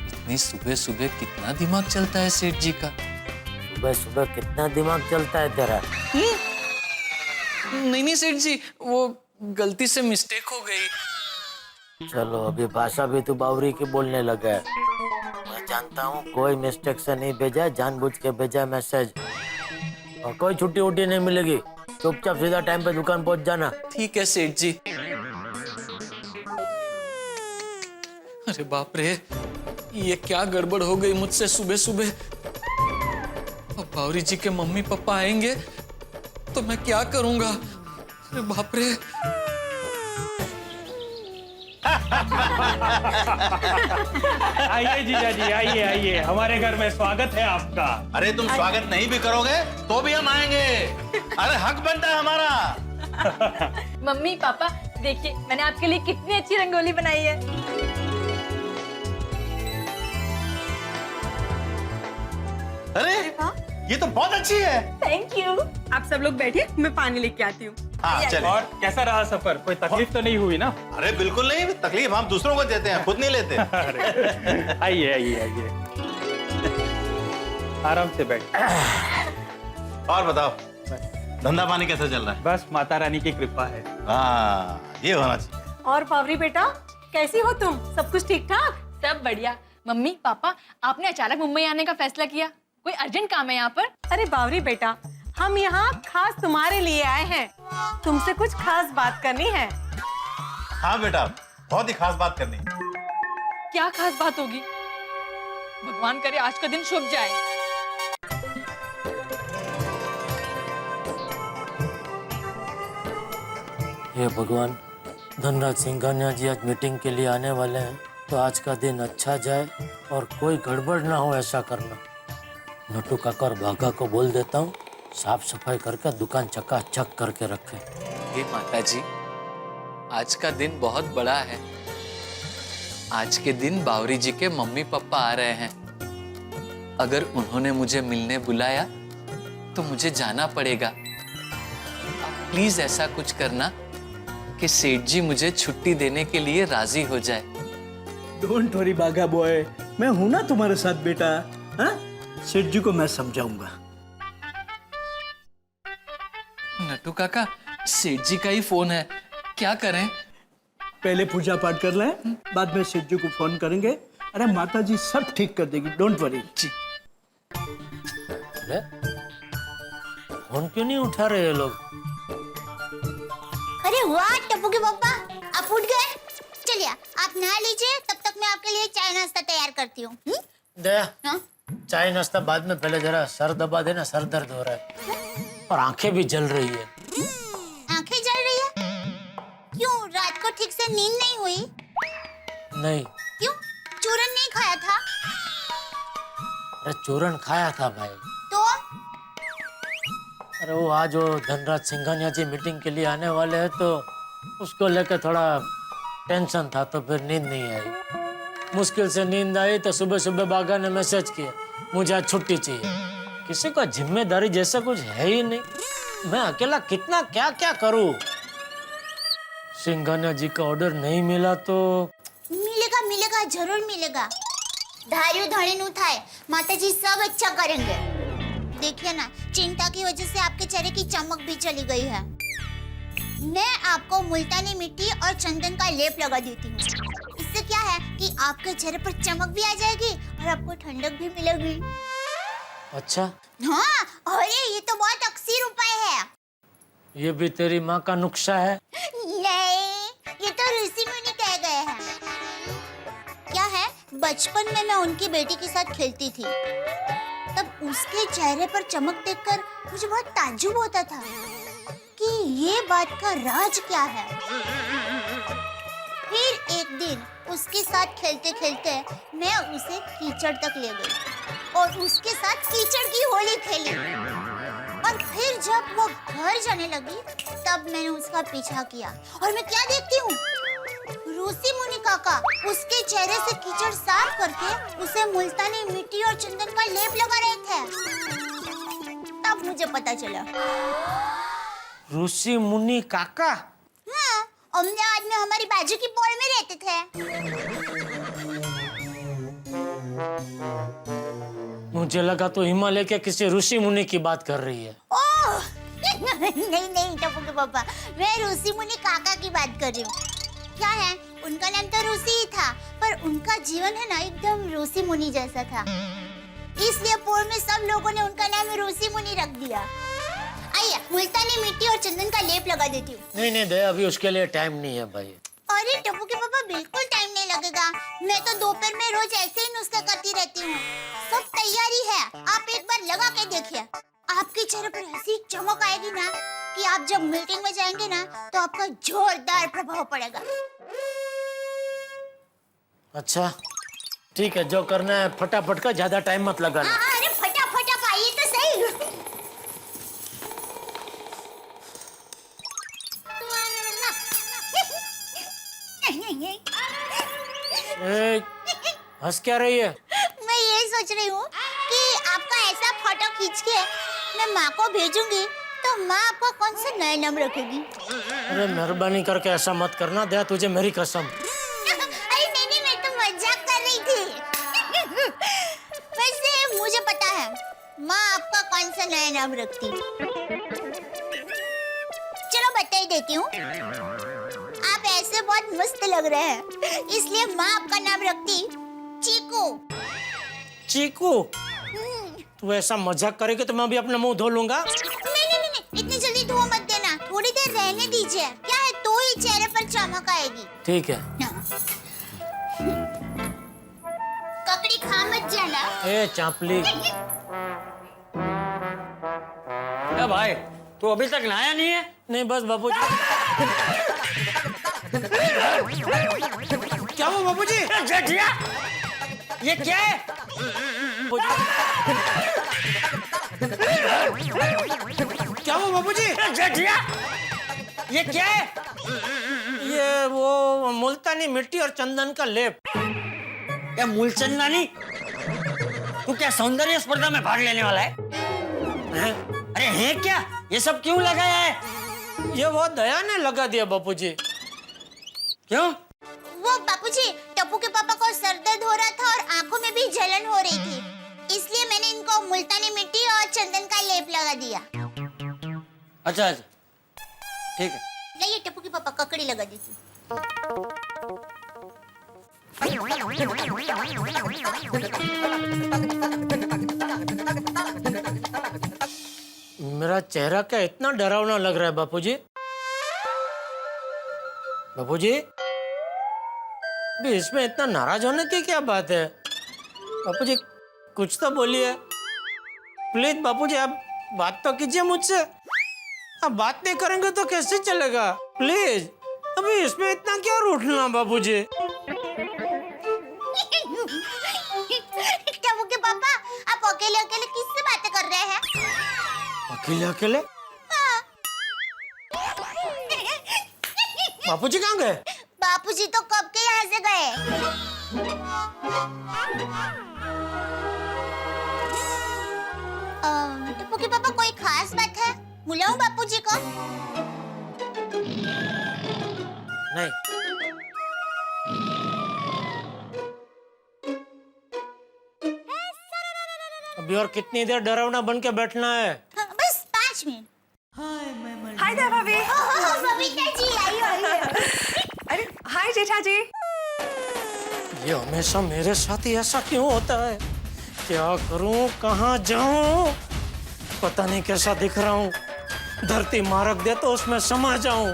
इतनी सुबह सुबह कितना दिमाग चलता है सेठ जी का? सुबह सुबह कितना दिमाग चलता है तेरा? नहीं सेठ जी, वो गलती से मिस्टेक हो गई। चलो, अभी भाषा भी तू बावरी की बोलने लगा है। मैं जानता हूँ कोई मिस्टेक से नहीं भेजा है, जानबूझ के भेजा है मैसेज। और कोई छुट्टी उट्टी नहीं मिलेगी, चुपचाप सीधा टाइम पे दुकान पहुंच जाना। ठीक है सेठ जी। अरे बाप रे, ये क्या गड़बड़ हो गई मुझसे सुबह सुबह। अब बावरी जी के मम्मी पापा आएंगे तो मैं क्या करूंगा? अरे बाप रे। आइए जीजा जी, आइए आइए, हमारे घर में स्वागत है आपका। अरे तुम स्वागत नहीं भी करोगे तो भी हम आएंगे। अरे हक बनता है हमारा। मम्मी पापा देखिए, मैंने आपके लिए कितनी अच्छी रंगोली बनाई है। अरे ये तो बहुत अच्छी है। Thank you. आप सब लोग बैठिए, मैं पानी लेके आती हूँ। हाँ चलिए। और कैसा रहा सफर? कोई तकलीफ तो नहीं हुई ना? अरे बिल्कुल नहीं, तकलीफ हम दूसरों को देते हैं, खुद नहीं लेते। आइए आइए आइए, आराम से बैठ। और बताओ, धंधा पानी कैसा चल रहा है? बस माता रानी की कृपा है। हाँ, ये होना चाहिए। और पावरी बेटा, कैसी हो तुम? सब कुछ ठीक ठाक? सब बढ़िया। मम्मी पापा, आपने अचानक मुंबई आने का फैसला किया, कोई अर्जेंट काम है यहाँ पर? अरे बावरी बेटा, हम यहाँ खास तुम्हारे लिए आए हैं। तुमसे कुछ खास बात करनी है। हाँ बेटा, बहुत ही खास बात करनी है। क्या खास बात होगी? भगवान करे आज का दिन शुभ जाए। हे भगवान, धनराज सिंघानिया जी आज मीटिंग के लिए आने वाले हैं, तो आज का दिन अच्छा जाए और कोई गड़बड़ ना हो, ऐसा करना। नटू काका और भागा को बोल देता हूँ, साफ सफाई करके दुकान चकाचक करके रखे। हे माता जी, आज का दिन बहुत बड़ा है। आज के दिन बावरी जी के मम्मी पापा आ रहे हैं। अगर उन्होंने मुझे मिलने बुलाया तो मुझे जाना पड़ेगा। आप प्लीज ऐसा कुछ करना कि सेठ जी मुझे छुट्टी देने के लिए राजी हो जाए। डोंट वरी बागा बॉय, मैं हूं ना तुम्हारे साथ बेटा। हाँ, सेठ जी को मैं समझाऊंगा। नटू काका, सेठ जी का ही फोन है, क्या करें? पहले पूजा पाठ कर लें, बाद में सेठ जी को फोन करेंगे। अरे माता जी सब ठीक कर देगी, डोंट वरी। जी। अरे फोन क्यों नहीं उठा रहे ये लोग? अरे वाह टप्पू के पापा, आप उठ गए। चलिए आप नहा लीजिए, तब तक मैं आपके लिए चाय नाश्ता तैयार करती हूँ। दया, हाँ? चाय नाश्ता बाद में, पहले जरा सर दबा देना, सर दर्द हो रहा है और आंखें भी जल रही है। आंखें जल रही है? क्यों, रात को ठीक से नींद नहीं हुई? नहीं। क्यों, चूरन नहीं खाया था? अरे चूरन खाया था भाई। तो अरे वो आज वो धनराज सिंघानिया जी मीटिंग के लिए आने वाले हैं, तो उसको लेकर थोड़ा टेंशन था, तो फिर नींद नहीं आई। मुश्किल से नींद आई तो सुबह सुबह बागा ने मैसेज किया, मुझे आज छुट्टी चाहिए। किसी का जिम्मेदारी जैसा कुछ है ही नहीं, मैं अकेला कितना क्या क्या करूं। सिंघानिया जी का ऑर्डर नहीं मिला तो मिलेगा मिलेगा, जरूर मिलेगा। धारियो धड़े थाए, माताजी सब अच्छा करेंगे। देखिए ना, चिंता की वजह से आपके चेहरे की चमक भी चली गई है। मैं आपको मुल्तानी मिट्टी और चंदन का लेप लगा देती हूँ। इससे क्या है कि आपके चेहरे पर चमक भी आ जाएगी और आपको ठंडक भी मिलेगी। अच्छा। हाँ, अरे ये तो बहुत अक्सर उपाय है। ये भी तेरी माँ का नुस्खा है? नहीं, ये तो ऋषि मुनि कह गए हैं। क्या है, बचपन में मैं उनकी बेटी के साथ खेलती थी, तब उसके चेहरे पर चमक देखकर मुझे बहुत ताज्जुब होता था कि ये बात का राज क्या है। फिर एक दिन उसके साथ खेलते खेलते मैं उसे कीचड़ तक ले गई और उसके साथ कीचड़ की होली खेली। और फिर जब वो घर जाने लगी तब मैंने उसका पीछा किया और मैं क्या देखती हूँ, ऋषि मुनि काका उसके चेहरे से कीचड़ साफ करके उसे मुल्तानी मिट्टी और चंदन का लेप लगा रहे थे। तब मुझे पता चला। ऋषि मुनि काका? हाँ, अहमदाबाद में हमारी बाजू की पॉल में रहते थे। मुझे लगा तो हिमालय के किसी ऋषि मुनि की बात कर रही है। ओह नहीं नहीं टप्पू के पापा, मैं ऋषि मुनि काका की बात कर रही हूँ। क्या है, उनका नाम तो ऋषि ही था, पर उनका जीवन है ना एकदम ऋषि मुनि जैसा था, इसलिए पोर में सब लोगों ने उनका नाम ऋषि मुनि रख दिया। आइए, मुल्तानी मिट्टी और चंदन का लेप लगा देती हूँ। नहीं नहीं दया, अभी उसके लिए टाइम नहीं है भाई। अरे टप्पू के पापा, बिल्कुल टाइम नहीं लगेगा। मैं तो दोपहर में रोज ऐसे ही नुस्खा करती रहती हूँ। सब तैयारी है, आप एक बार लगा के देखिए। आपके चेहरे पर ऐसी चमक आएगी ना कि आप जब मीटिंग में जाएंगे ना तो आपका जोरदार प्रभाव पड़ेगा। अच्छा ठीक है, जो करना है फटाफट का, ज्यादा टाइम मत लगाना। अरे फटाफट आप आइए तो सही। हंस क्या रही है? मैं ये सोच रही हूँ कि आपका ऐसा फोटो खींच के मैं माँ को भेजूंगी तो माँ आपका कौन सा नया नाम रखेगी? अरे मेहरबानी करके ऐसा मत करना दया, तुझे मेरी कसम। अरे नहीं, मैं तो मजाक कर रही थी। वैसे मुझे पता है माँ आपका कौन सा नया नाम रखती। चलो बता ही देती हूँ। आप ऐसे बहुत मस्त लग रहे हैं, इसलिए माँ आपका नाम रखती चीकू। चीकू? तू ऐसा मजाक करेगी तो मैं भी अपना मुंह धो लूंगा। नहीं, इतनी जल्दी धो मत देना, थोड़ी देर रहने दीजिए। क्या है, तो ही चेहरे पर चमक आएगी। ठीक है। ककड़ी खा मत जाना। ए चापली। ए भाई, तू अभी तक नहाया नहीं है? नहीं बस बापूजी। क्या हुआ बापूजी? जेठिया, ये क्या है? क्या हुआ बापूजी? जेठिया, ये क्या है? ये वो मुल्तानी मिट्टी और चंदन का लेप। क्या मूलचंदानी? तू क्या सौंदर्य स्पर्धा में भाग लेने वाला है? अरे है क्या? ये सब क्यों लगाया है? ये वो दया ने लगा दिया बापूजी। क्यों? वो बापूजी, टप्पू के पापा को सर दर्द हो रहा था और आंखों में भी जलन हो रही थी, इसलिए मैंने इनको मुल्तानी मिट्टी और चंदन का लेप लगा दिया। अच्छा, ठीक है। नहीं, टप्पू के पापा ककड़ी लगा देती। मेरा चेहरा क्या इतना डरावना लग रहा है बापूजी? बापूजी, भी इसमें इतना नाराज होने की क्या बात है? बापूजी कुछ तो बोलिए प्लीज। बापूजी आप बात तो कीजिए मुझसे। आप बात नहीं करेंगे तो कैसे चलेगा? प्लीज, अभी इसमें इतना क्या रूठना बापूजी? टप्पू के पापा, आप अकेले अकेले किससे बातें कर रहे हैं? अकेले अकेले? बापूजी कहाँ गए? बापूजी तो कब के यहाँ से गए। टप्पू के पापा, कोई खास बात है? बुलाऊं बापूजी को? नहीं। अभी और कितनी देर डरावना बन के बैठना है? बस 5 मिनट। हाय दया भाभी। बबीता जी, आइए। अरे हाय जेठा जी। ये हमेशा मेरे साथ ही ऐसा क्यों होता है? क्या करूं, कहाँ जाऊं? पता नहीं कैसा दिख रहा हूँ। धरती मारक दे तो उसमें समा जाऊं।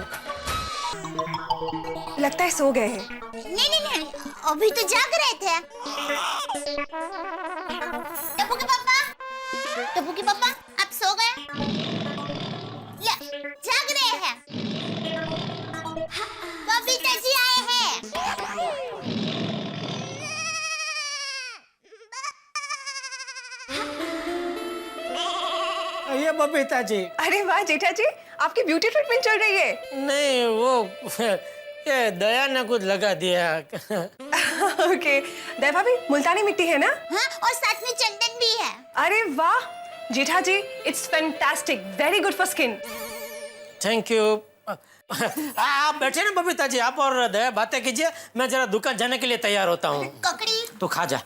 लगता है सो गए हैं। नहीं, अभी तो जाग रहे थे। टप्पू के पापा, आप सो गए? ले, जाग रहे हैं। बबीता जी आए हैं। ये बबीता जी। अरे वाह जेठा जी, आपकी ब्यूटी ट्रीटमेंट चल रही है। नहीं, वो ये दया ने कुछ लगा दिया। ओके, दया भाभी मुल्तानी मिट्टी है ना? हाँ, और साथ में चंदन भी है। अरे वाह Jetha ji, it's fantastic, very good for skin. Thank you. आप बैठे ना बबीता जी, आप और दया बातें कीजिए, मैं जरा दुकान जाने के लिए तैयार होता हूँ। ककड़ी तो खा जा।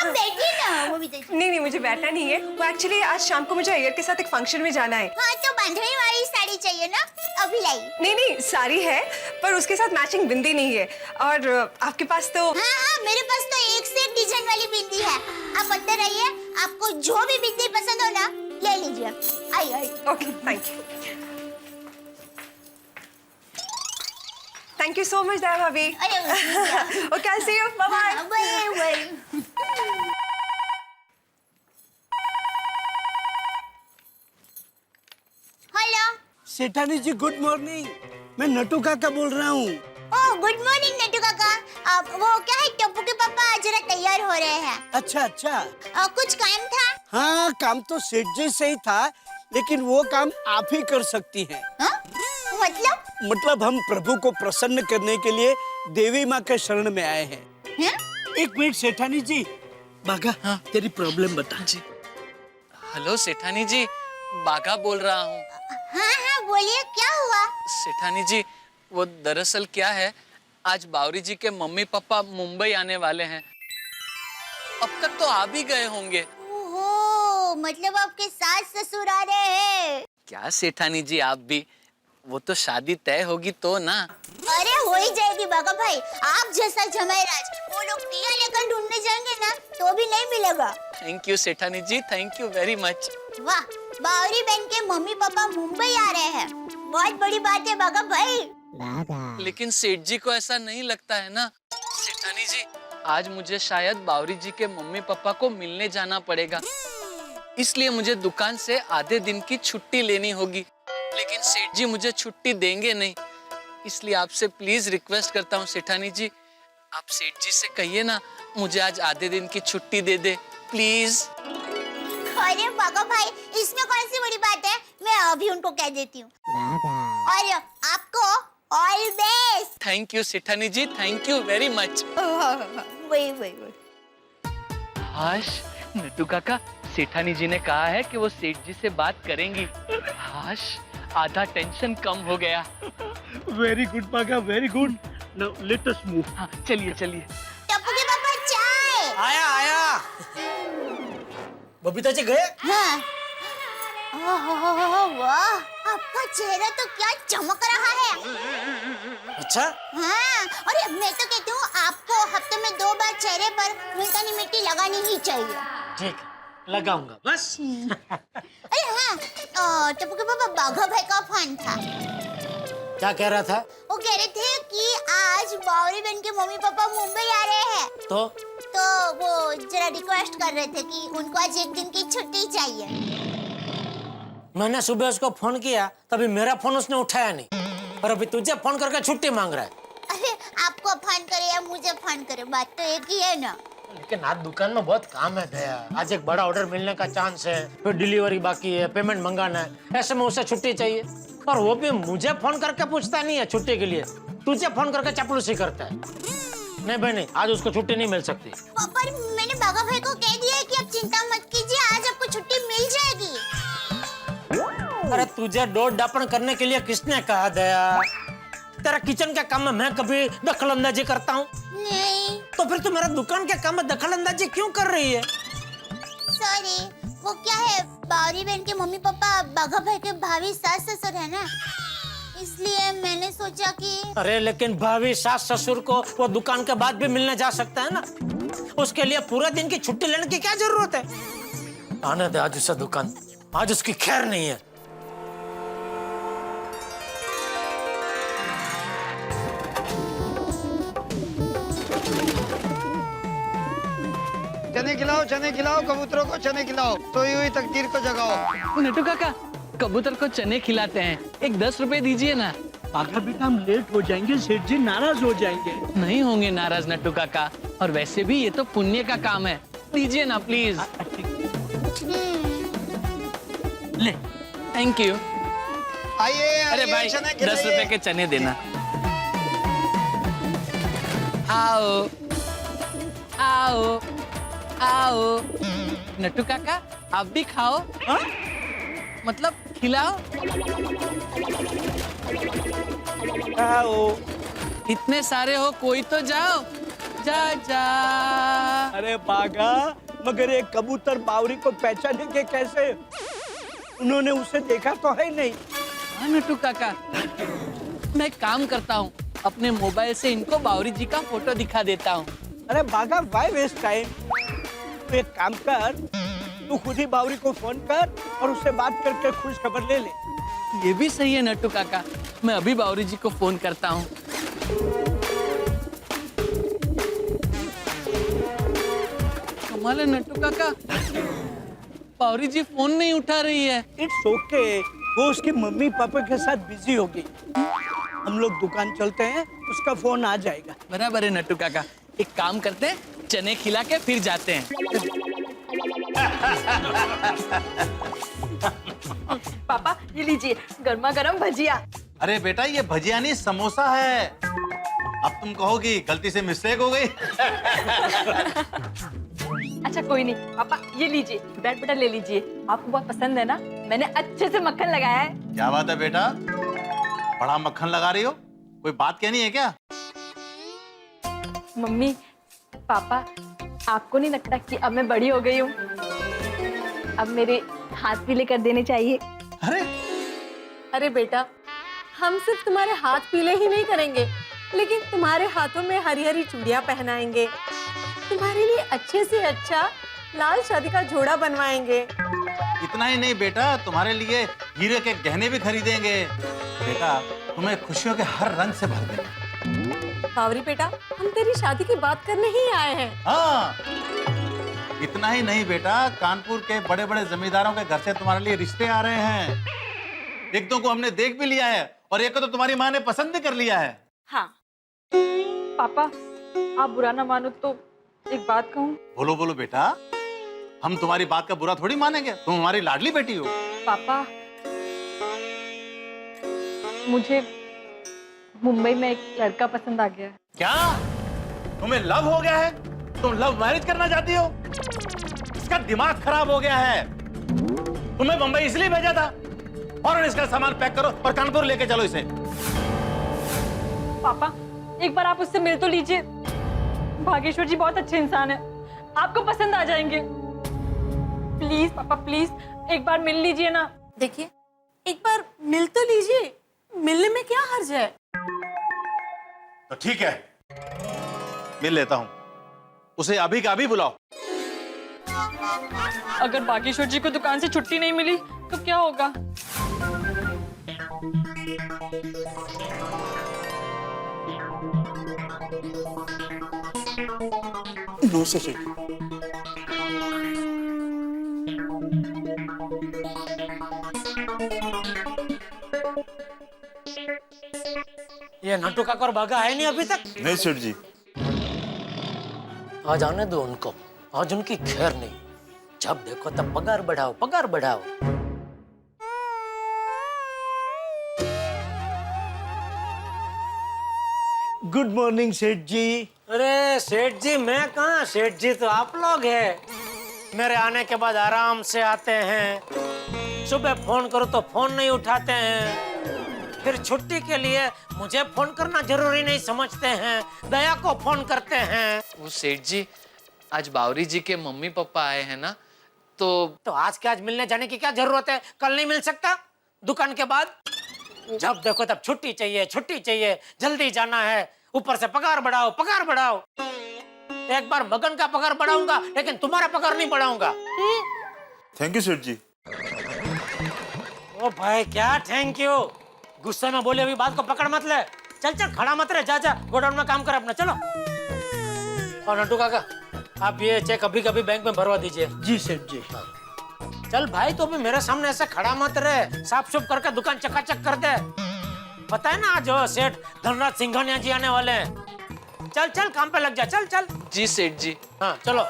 अब बैठिए ना बबीता जी। नहीं, मुझे बैठना नहीं है। वो एक्चुअली आज शाम को मुझे अय्यर के साथ एक फंक्शन में जाना है। हाँ, तो बांधने वाली साड़ी चाहिए ना, अभी लाई। नहीं, साड़ी है पर उसके साथ मैचिंग बिंदी नहीं है। और आपके पास तो? हाँ, मेरे पास तो एक से एक डिजाइन वाली बिंदी है। आप अंदर आइए, आपको जो भी बिंदी पसंद हो ना ले लीजिए। आइए। Okay, thank you. Thank you so much Daya भाभी। Okay, I see you, bye bye. Hello सेठानी जी, गुड मॉर्निंग। मैं नटू काका बोल रहा हूँ। ओह, गुड मॉर्निंग नटू काका। वो क्या है, टप्पू के पापा जरा तैयार हो रहे हैं। अच्छा। कुछ काम था? हाँ, काम तो सेठ जी से ही था, लेकिन वो काम आप ही कर सकती हैं। मतलब हम प्रभु को प्रसन्न करने के लिए देवी माँ के शरण में आए हैं। एक मिनट सेठानी जी, बागा, तेरी प्रॉब्लम बता। हेलो सेठानी जी, बाघा बोल रहा हूँ। हाँ हाँ बोलिए, क्या हुआ? सेठानी जी, वो दरअसल क्या है, आज बावरी जी के मम्मी पापा मुंबई आने वाले हैं। अब तक तो आ भी गए होंगे। ओहो, मतलब आपके सास ससुर आ रहे हैं? क्या सेठानी जी, आप भी, वो तो शादी तय होगी तो ना। अरे हो ही जाएगी बाघा भाई, आप जैसा जमाईराज वो लोग दिया लेकर ढूंढने जाएंगे ना तो भी नहीं मिलेगा। थैंक यू सेठानी जी, थैंक यू वेरी मच। वाह, बावरी बहन के मम्मी पापा मुंबई आ रहे हैं, बहुत बड़ी बात है बाघा भाई। लेकिन सेठ जी को ऐसा नहीं लगता है ना। सेठानी जी, आज मुझे शायद बावरी जी के मम्मी पापा को मिलने जाना पड़ेगा, इसलिए मुझे दुकान से आधे दिन की छुट्टी लेनी होगी। लेकिन सेठ जी मुझे छुट्टी देंगे नहीं, इसलिए आपसे प्लीज रिक्वेस्ट करता हूँ सेठानी जी, आप सेठ जी से कहिए ना मुझे आज आधे दिन की छुट्टी दे दे प्लीज। अरे बाघा भाई, इसमें कौन सी बड़ी बात है, मैं अभी उनको कह देती हूँ। और आपको ऑल बेस्ट। थैंक यू सेठानी जी, थैंक यू वेरी मच। वही। हाश, नट्टू काका, सेठानी जी ने कहा है कि वो सेठ जी से बात करेंगी। हाश, आधा टेंशन कम हो गया। Very good Bagha, very good. Now let us move. हाँ, चलिए चलिए। टप्पू के पापा चाय। आया। बबीता जी गए? हाँ। वाह, आपका चेहरा तो क्या चमक रहा है। अच्छा? हाँ, अरे मैं तो कहती हूँ आपको हफ्ते में 2 बार चेहरे पर मुल्तानी मिट्टी लगानी ही चाहिए। ठीक, लगाऊंगा बस। अरे हाँ, टप्पू के पापा बाघा भाई का फोन था। क्या कह रहा था? वो कह रहे थे कि आज बावरी बहन के मम्मी पापा मुंबई आ रहे हैं, तो वो जरा रिक्वेस्ट कर रहे थे कि उनको आज एक दिन की छुट्टी चाहिए। मैंने सुबह उसको फोन किया, तभी मेरा फोन उसने उठाया नहीं, और अभी तुझे फोन करके छुट्टी मांग रहा है। अरे आपको फोन करे या मुझे फोन करे, बात तो एक ही है ना। लेकिन आज दुकान में बहुत काम है दया। आज एक बड़ा ऑर्डर मिलने का चांस है, फिर डिलीवरी बाकी है, पेमेंट मंगाना है, ऐसे में उसे छुट्टी चाहिए, और वो भी मुझे फोन करके पूछता नहीं है छुट्टी के लिए, तुझे फोन करके चापलूसी करता है। नहीं भाई नहीं, आज उसको छुट्टी नहीं मिल सकती। पर मैंने बाघा भाई को कह दिया है कि आप चिंता मत कीजिए, आज आपको छुट्टी मिल जाएगी। अरे तुझे डोर डापण करने के लिए किसने कहा दया? तेरा किचन के काम में मैं कभी दखल अंदाजी करता हूँ? नहीं। तो फिर तू मेरा दुकान के काम में दखल अंदाजी क्यों कर रही है? सॉरी, वो क्या है, बावरी बहन के मम्मी पापा बाघा भाई के भाभी सास ससुर है ना, इसलिए मैंने सोचा कि। अरे लेकिन भाभी सास ससुर को वो दुकान के बाद भी मिलने जा सकता है ना, उसके लिए पूरे दिन की छुट्टी लेने की क्या जरूरत है? आने दे आज उसे दुकान, आज उसकी खैर नहीं है। चने खिलाओ कबूतरों को, चने खिलाओ, सोई हुई तकदीर को जगाओ। नट्टू काका, कबूतर को चने खिलाते हैं, एक 10 रुपए दीजिए ना। बाघा बेटा, हम लेट हो जाएंगे, सेठ जी नाराज हो जाएंगे। नहीं होंगे नाराज नट्टू काका, और वैसे भी ये तो पुण्य का काम है, दीजिए ना प्लीज। ले, थैंक यू। आइए, अरे भाई, 10 रुपए के चने देना। आओ आओ आओ, नट्टू काका आप भी खाओ। हा? मतलब खिलाओ। आओ। इतने सारे हो, कोई तो जाओ। जा। अरे बाघा, मगर एक कबूतर बावरी को पहचानेंगे कैसे? उन्होंने उसे देखा तो है नहीं। हाँ नट्टू काका, मैं एक काम करता हूँ, अपने मोबाइल से इनको बावरी जी का फोटो दिखा देता हूँ। अरे बाघा, व्हाई वेस्ट टाइम? तू एक काम कर, तू खुद ही बावरी को फोन कर और उससे बात करके खुश खबर ले ले। ये भी सही है नट्टू काका, मैं अभी बावरी जी को फोन करता हूँ। कमाल है नट्टू काका, बावरी जी फोन नहीं उठा रही है। इट्स ओके, वो उसकी मम्मी पापा के साथ बिजी होगी। हम लोग दुकान चलते हैं, उसका फोन आ जाएगा। बराबर है नट्टू काका, एक काम करते हैं, चने खिला के फिर जाते हैं। पापा ये लीजिए, गर्मा गर्म भजिया। अरे बेटा, ये भजिया नहीं समोसा है। अब तुम कहोगी गलती से मिस्टेक हो गई। अच्छा कोई नहीं पापा, ये लीजिए ब्रेड बटर ले लीजिए, आपको बहुत पसंद है ना, मैंने अच्छे से मक्खन लगाया है। क्या बात है बेटा, बड़ा मक्खन लगा रही हो, कोई बात कहनी है क्या? मम्मी पापा, आपको नहीं लगता कि अब मैं बड़ी हो गई हूँ, अब मेरे हाथ पीले कर देने चाहिए? अरे बेटा, हम सिर्फ तुम्हारे हाथ पीले ही नहीं करेंगे, लेकिन तुम्हारे हाथों में हरी हरी चूड़ियां पहनाएंगे, तुम्हारे लिए अच्छे से अच्छा लाल शादी का जोड़ा बनवाएंगे। इतना ही नहीं बेटा, तुम्हारे लिए हीरे के गहने भी खरीदेंगे। बेटा तुम्हें खुशियों के हर रंग से भर देंगे। बावरी बेटा, हम तेरी शादी की बात करने ही आए हैं। हाँ, इतना ही नहीं बेटा, कानपुर के बड़े बड़े जमींदारों के घर से तुम्हारे लिए रिश्ते आ रहे हैं। एक दो को हमने देख भी लिया है और एक को तो तुम्हारी माँ ने पसंद भी कर लिया है। हाँ पापा, आप बुरा ना मानो तो एक बात कहूँ? बोलो बोलो बेटा, हम तुम्हारी बात का बुरा थोड़ी मानेंगे, तुम हमारी लाडली बेटी हो। पापा, मुझे मुंबई में एक लड़का पसंद आ गया है। क्या तुम्हें लव हो गया है? तुम लव मैरिज करना चाहती हो? इसका दिमाग खराब हो गया है। तुम्हें मुंबई इसलिए भेजा था, और इसका सामान पैक करो और कानपुर लेके चलो इसे। पापा, एक बार आप उससे मिल तो लीजिए, भागेश्वर जी बहुत अच्छे इंसान है, आपको पसंद आ जाएंगे। प्लीज पापा प्लीज, एक बार मिल लीजिए ना। देखिए, एक बार मिल तो लीजिए, मिलने में क्या हर्ज है? तो ठीक है, मिल लेता हूं, उसे अभी का अभी बुलाओ। अगर बागेश्वर जी को दुकान से छुट्टी नहीं मिली तो क्या होगा? No sir. ये नट्टू काका और बागा है नहीं अभी तक? नहीं सेठ जी। आज आने दो उनको, आज उनकी खैर नहीं, जब देखो तब पगार बढ़ाओ पगार बढ़ाओ। गुड मॉर्निंग सेठ जी। अरे सेठ जी मैं कहाँ, सेठ जी तो आप लोग हैं। मेरे आने के बाद आराम से आते हैं, सुबह फोन करो तो फोन नहीं उठाते हैं, फिर छुट्टी के लिए मुझे फोन करना जरूरी नहीं समझते हैं, दया को फोन करते हैं। वो सेठ जी, आज बावरी जी के मम्मी पापा आए हैं ना, तो आज के आज मिलने जाने की क्या जरूरत है? कल नहीं मिल सकता दुकान के बाद? जब देखो तब छुट्टी चाहिए, जल्दी जाना है, ऊपर से पगार बढ़ाओ पगार बढ़ाओ। एक बार मगन का पगार बढ़ाऊंगा, लेकिन तुम्हारा पगार नहीं बढ़ाऊंगा। थैंक यू सेठ जी। ओ भाई क्या थैंक यू, गुस्से में बोले हुई बात को पकड़ मत ले। चल चल खड़ा मत रहे, जा जा गोडाउन में काम कर अपना, चलो। और नट्टू काका, आप ये चेक अभी कभी बैंक में भरवा दीजिए। जी सेठ जी। चल भाई, तो भी मेरे सामने ऐसे खड़ा मत रहे, साफ सुफ करके दुकान चकाचक कर दे। पता है ना आज सेठ धनराज सिंघानिया जी आने वाले हैं। चल चल काम पे लग जा, चल चल। जी सेठ जी। हाँ चलो।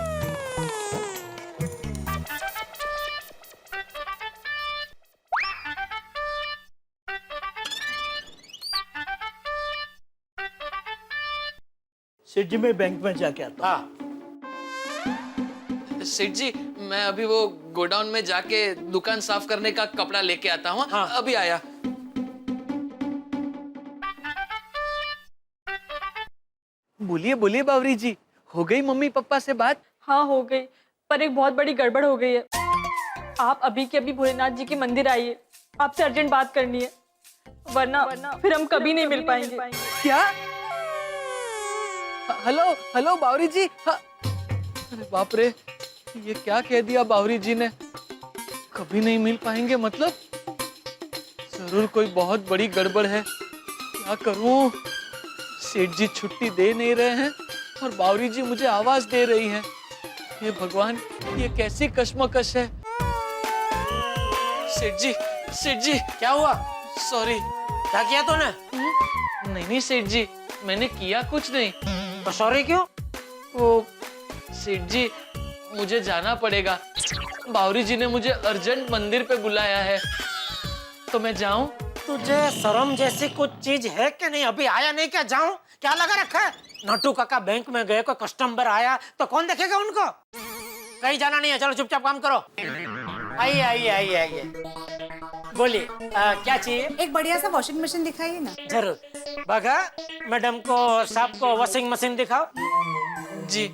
सेठ जी मैं बैंक में जाके आता हूँ। सेठ जी, मैं अभी वो गोडाउन में जाके दुकान साफ करने का कपड़ा लेके आता हूँ। हाँ। अभी आया। बोलिए बोलिए बावरी जी, हो गई मम्मी पापा से बात? हाँ हो गई, पर एक बहुत बड़ी गड़बड़ हो गई है। आप अभी के अभी भोलेनाथ जी के मंदिर आइए, आपसे अर्जेंट बात करनी है, वरना फिर हम कभी नहीं मिल पाएंगे। क्या? हेलो हेलो बावरी जी। अरे बाप रे, ये क्या कह दिया बावरी जी ने? कभी नहीं मिल पाएंगे मतलब? जरूर कोई बहुत बड़ी गड़बड़ है। क्या करूं? सेठ जी छुट्टी दे नहीं रहे हैं और बावरी जी मुझे आवाज दे रही हैं। हे भगवान, ये कैसी कश्मकश है। सेठ जी क्या हुआ? सॉरी। क्या किया तूने? नहीं सेठ जी, मैंने किया कुछ नहीं। तो सॉरी क्यों? वो सेठ जी, मुझे जाना पड़ेगा, बावरी जी ने मुझे अर्जेंट मंदिर पे बुलाया है, तो मैं जाऊं? तुझे शर्म जैसी कुछ चीज है कि नहीं? अभी आया नहीं क्या? जाऊं? क्या लगा रखा है? नट्टू काका बैंक में गए, कोई कस्टमर आया तो कौन देखेगा उनको? कहीं जाना नहीं है, चलो चुपचाप काम करो। आइए आइए आइए आइए, बोलिए क्या चाहिए? एक बढ़िया सा वॉशिंग मशीन दिखाइए ना। जरूर। बघा, मैडम को साहब को वॉशिंग मशीन दिखाओ। जी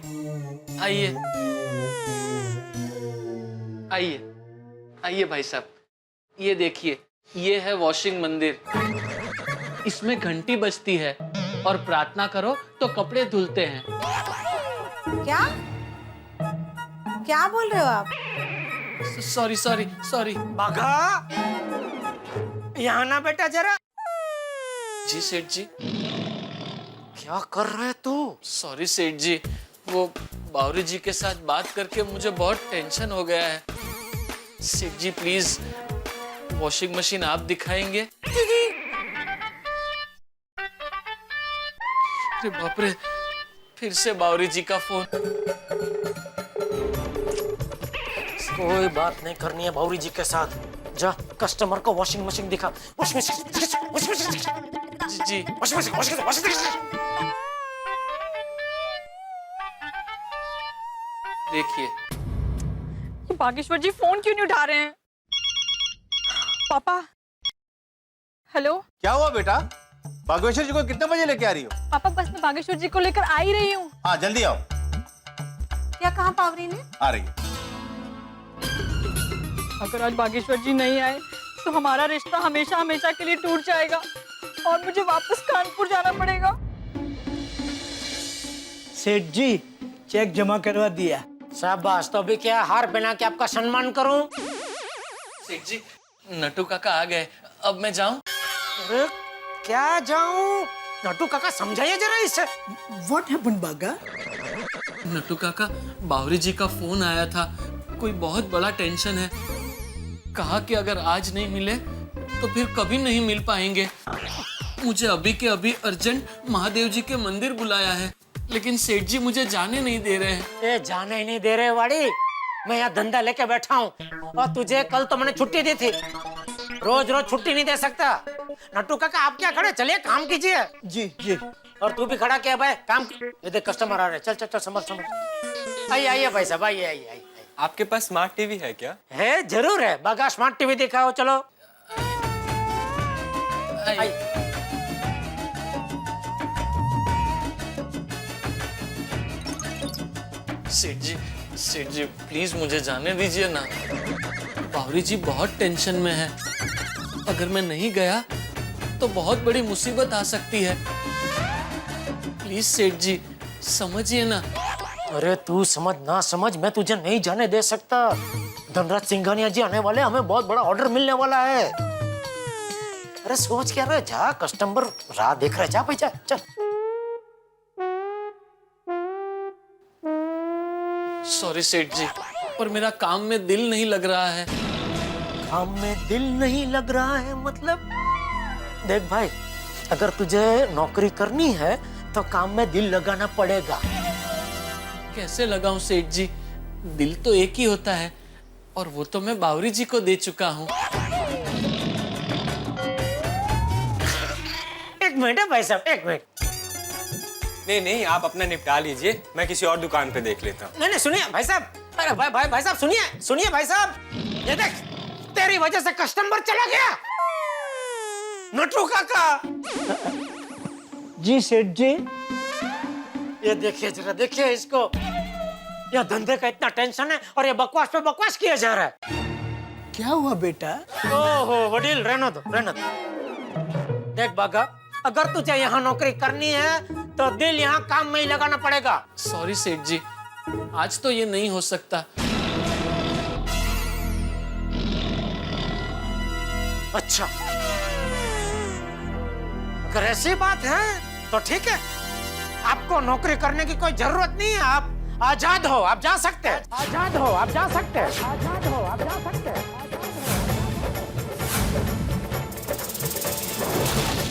आइए आइए आइए भाई साहब, ये देखिए, ये है वॉशिंग मंदिर। इसमें घंटी बजती है और प्रार्थना करो तो कपड़े धुलते हैं। क्या क्या बोल रहे हो आप? Sorry sorry sorry. बघा, यहाँ ना बेटा जरा। जी सेठ जी। क्या कर रहे तू? सॉरी सेठ जी, वो बावरी जी के साथ बात करके मुझे बहुत टेंशन हो गया है। सेठ जी प्लीज वॉशिंग मशीन आप दिखाएंगे? अरे बाप रे, फिर से बावरी जी का फोन। कोई बात नहीं करनी है बावरी जी के साथ। जा कस्टमर को वॉशिंग मशीन दिखा। वॉशिंग मशीन जी वॉशिंग मशीन। देखिए, ये बागेश्वर जी फोन क्यों नहीं उठा रहे हैं? पापा, हेलो। क्या हुआ बेटा? बागेश्वर जी को कितने बजे लेके आ रही हो? पापा बस मैं बागेश्वर जी को लेकर आ ही रही हूँ। हाँ जल्दी आओ। क्या कहा पावरी ने? आ रही है। अगर आज बागेश्वर जी नहीं आए तो हमारा रिश्ता हमेशा हमेशा के लिए टूट जाएगा और मुझे वापस कानपुर जाना पड़ेगा। सेठ जी, चेक जमा करवा दिया। शाबाश। तो अभी क्या हार पहना के आपका सम्मान करूं? सेठ जी, नटू काका आ गए, अब मैं जाऊं? अरे क्या जाऊं? नटू काका समझाइए जरा इसे। What happened, बागा? नटू काका, बावरी जी का फोन आया था, कोई बहुत बड़ा टेंशन है। कहा कि अगर आज नहीं मिले तो फिर कभी नहीं मिल पाएंगे। मुझे अभी के अभी अर्जेंट महादेव जी के मंदिर बुलाया है, लेकिन सेठ जी मुझे जाने नहीं दे रहे हैं। ये जाने ही नहीं दे रहे वाड़ी। मैं यहाँ धंधा लेके बैठा हूँ और तुझे कल तो मैंने छुट्टी दी थी। रोज रोज छुट्टी नहीं दे सकता। नट्टू काका आप क्या खड़े, चलिए काम कीजिए। जी जी। और तू भी खड़ा क्या भाई, काम। ये देख कस्टमर आ रहे, चल चल चल समझ समझ। आइए आइए भाई साहब, आइए आइए आइए। आपके पास स्मार्ट टीवी है क्या? है, जरूर है। बागा स्मार्ट टीवी दिखाओ, चलो। सेठ जी प्लीज मुझे जाने दीजिए ना। बावरी जी बहुत टेंशन में है। अगर मैं नहीं गया तो बहुत बड़ी मुसीबत आ सकती है। प्लीज सेठ जी समझिए ना। अरे तू समझ ना समझ, मैं तुझे नहीं जाने दे सकता। धनराज सिंघानिया जी आने वाले, हमें बहुत बड़ा ऑर्डर मिलने वाला है। अरे सोच क्या रहे, जा, कस्टमर राह देख रहे, जा भाई जा, चल। सॉरी सेठ जी, पर मेरा काम में दिल नहीं लग रहा है। काम में दिल नहीं लग रहा है मतलब? देख भाई, अगर तुझे नौकरी करनी है तो काम में दिल लगाना पड़ेगा। कैसे लगाऊं सेठ जी? दिल तो एक ही होता है और वो तो मैं बावरी जी को दे चुका हूँ। एक मिनट है भाई साहब, एक मिनट। नहीं नहीं, आप अपना निपटा लीजिए, मैं किसी और दुकान पे देख लेता हूँ। नहीं नहीं, सुनिए भाई साहब। अरे भाई साहब सुनिए भाई साहब। ये देख, तेरी वजह से कस्टमर चला गया। नट्टू काका। जी सेठ जी। ये देखिए जरा, देखिए इसको। यह धंधे का इतना टेंशन है और ये बकवास पे बकवास किया जा रहा है। क्या हुआ बेटा? ओहो वडील, रहने दो रहने दो। देख बागा, अगर तुझे यहाँ नौकरी करनी है तो दिल यहाँ काम में ही लगाना पड़ेगा। सॉरी सेठ जी, आज तो ये नहीं हो सकता। अच्छा, अगर ऐसी बात है तो ठीक है, आपको नौकरी करने की कोई जरूरत नहीं है। आप आजाद हो, आप जा सकते हैं। आजाद हो, आप जा सकते हैं। आजाद हो, आप जा सकते हैं।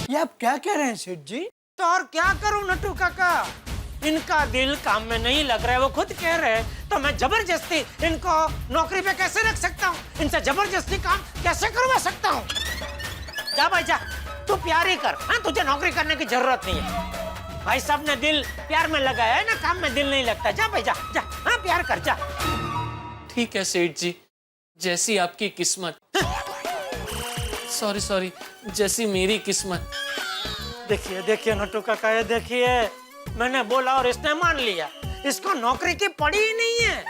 ये आप क्या कह रहे हैं सेठ जी? तो और क्या करूं नट्टू काका, इनका दिल काम में नहीं लग रहा है, वो खुद कह रहे हैं। तो मैं जबरदस्ती इनको नौकरी पे कैसे रख सकता हूँ? इनसे जबरदस्ती काम कैसे करवा सकता हूँ? जा भाई जा, तू प्यार ही कर। हाँ, तुझे नौकरी करने की जरूरत नहीं है। भाई साहब ने दिल प्यार में लगाया है ना, काम में दिल नहीं लगता। जा भाई जा जा, हाँ प्यार कर जा। ठीक है सेठ जी, जैसी आपकी किस्मत। सॉरी, जैसी मेरी किस्मत। देखिए देखिए नट्टू काका, ये देखिए, मैंने बोला और इसने मान लिया। इसको नौकरी की पड़ी ही नहीं है।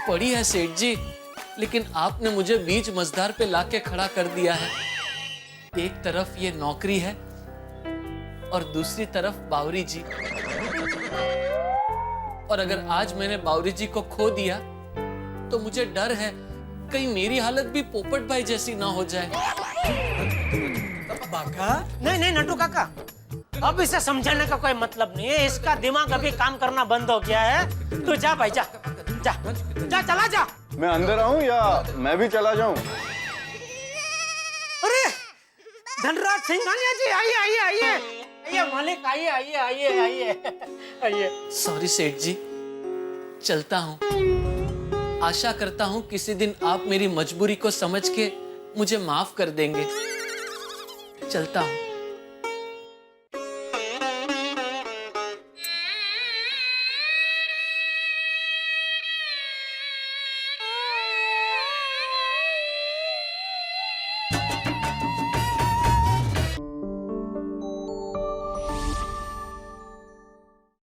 पड़ी है सेठ जी, लेकिन आपने मुझे बीच मझधार पे लाके खड़ा कर दिया है। एक तरफ ये नौकरी है और दूसरी तरफ बावरी जी। और अगर आज मैंने बावरी जी को खो दिया तो मुझे डर है कहीं मेरी हालत भी पोपट भाई जैसी ना हो जाए। बाका? नहीं नट्टू काका, अब इसे समझाने का कोई मतलब नहीं है। इसका दिमाग अभी काम करना बंद हो गया है। तू जा भाई, जा जा जा, चला जा। मैं अंदर आऊं या मैं भी चला जाऊं? अरे धनराज सिंघानिया जी, आइए मालिक, आइए। सॉरी सेठ जी, चलता हूँ। आशा करता हूँ किसी दिन आप मेरी मजबूरी को समझ के मुझे माफ कर देंगे। चलता हूँ।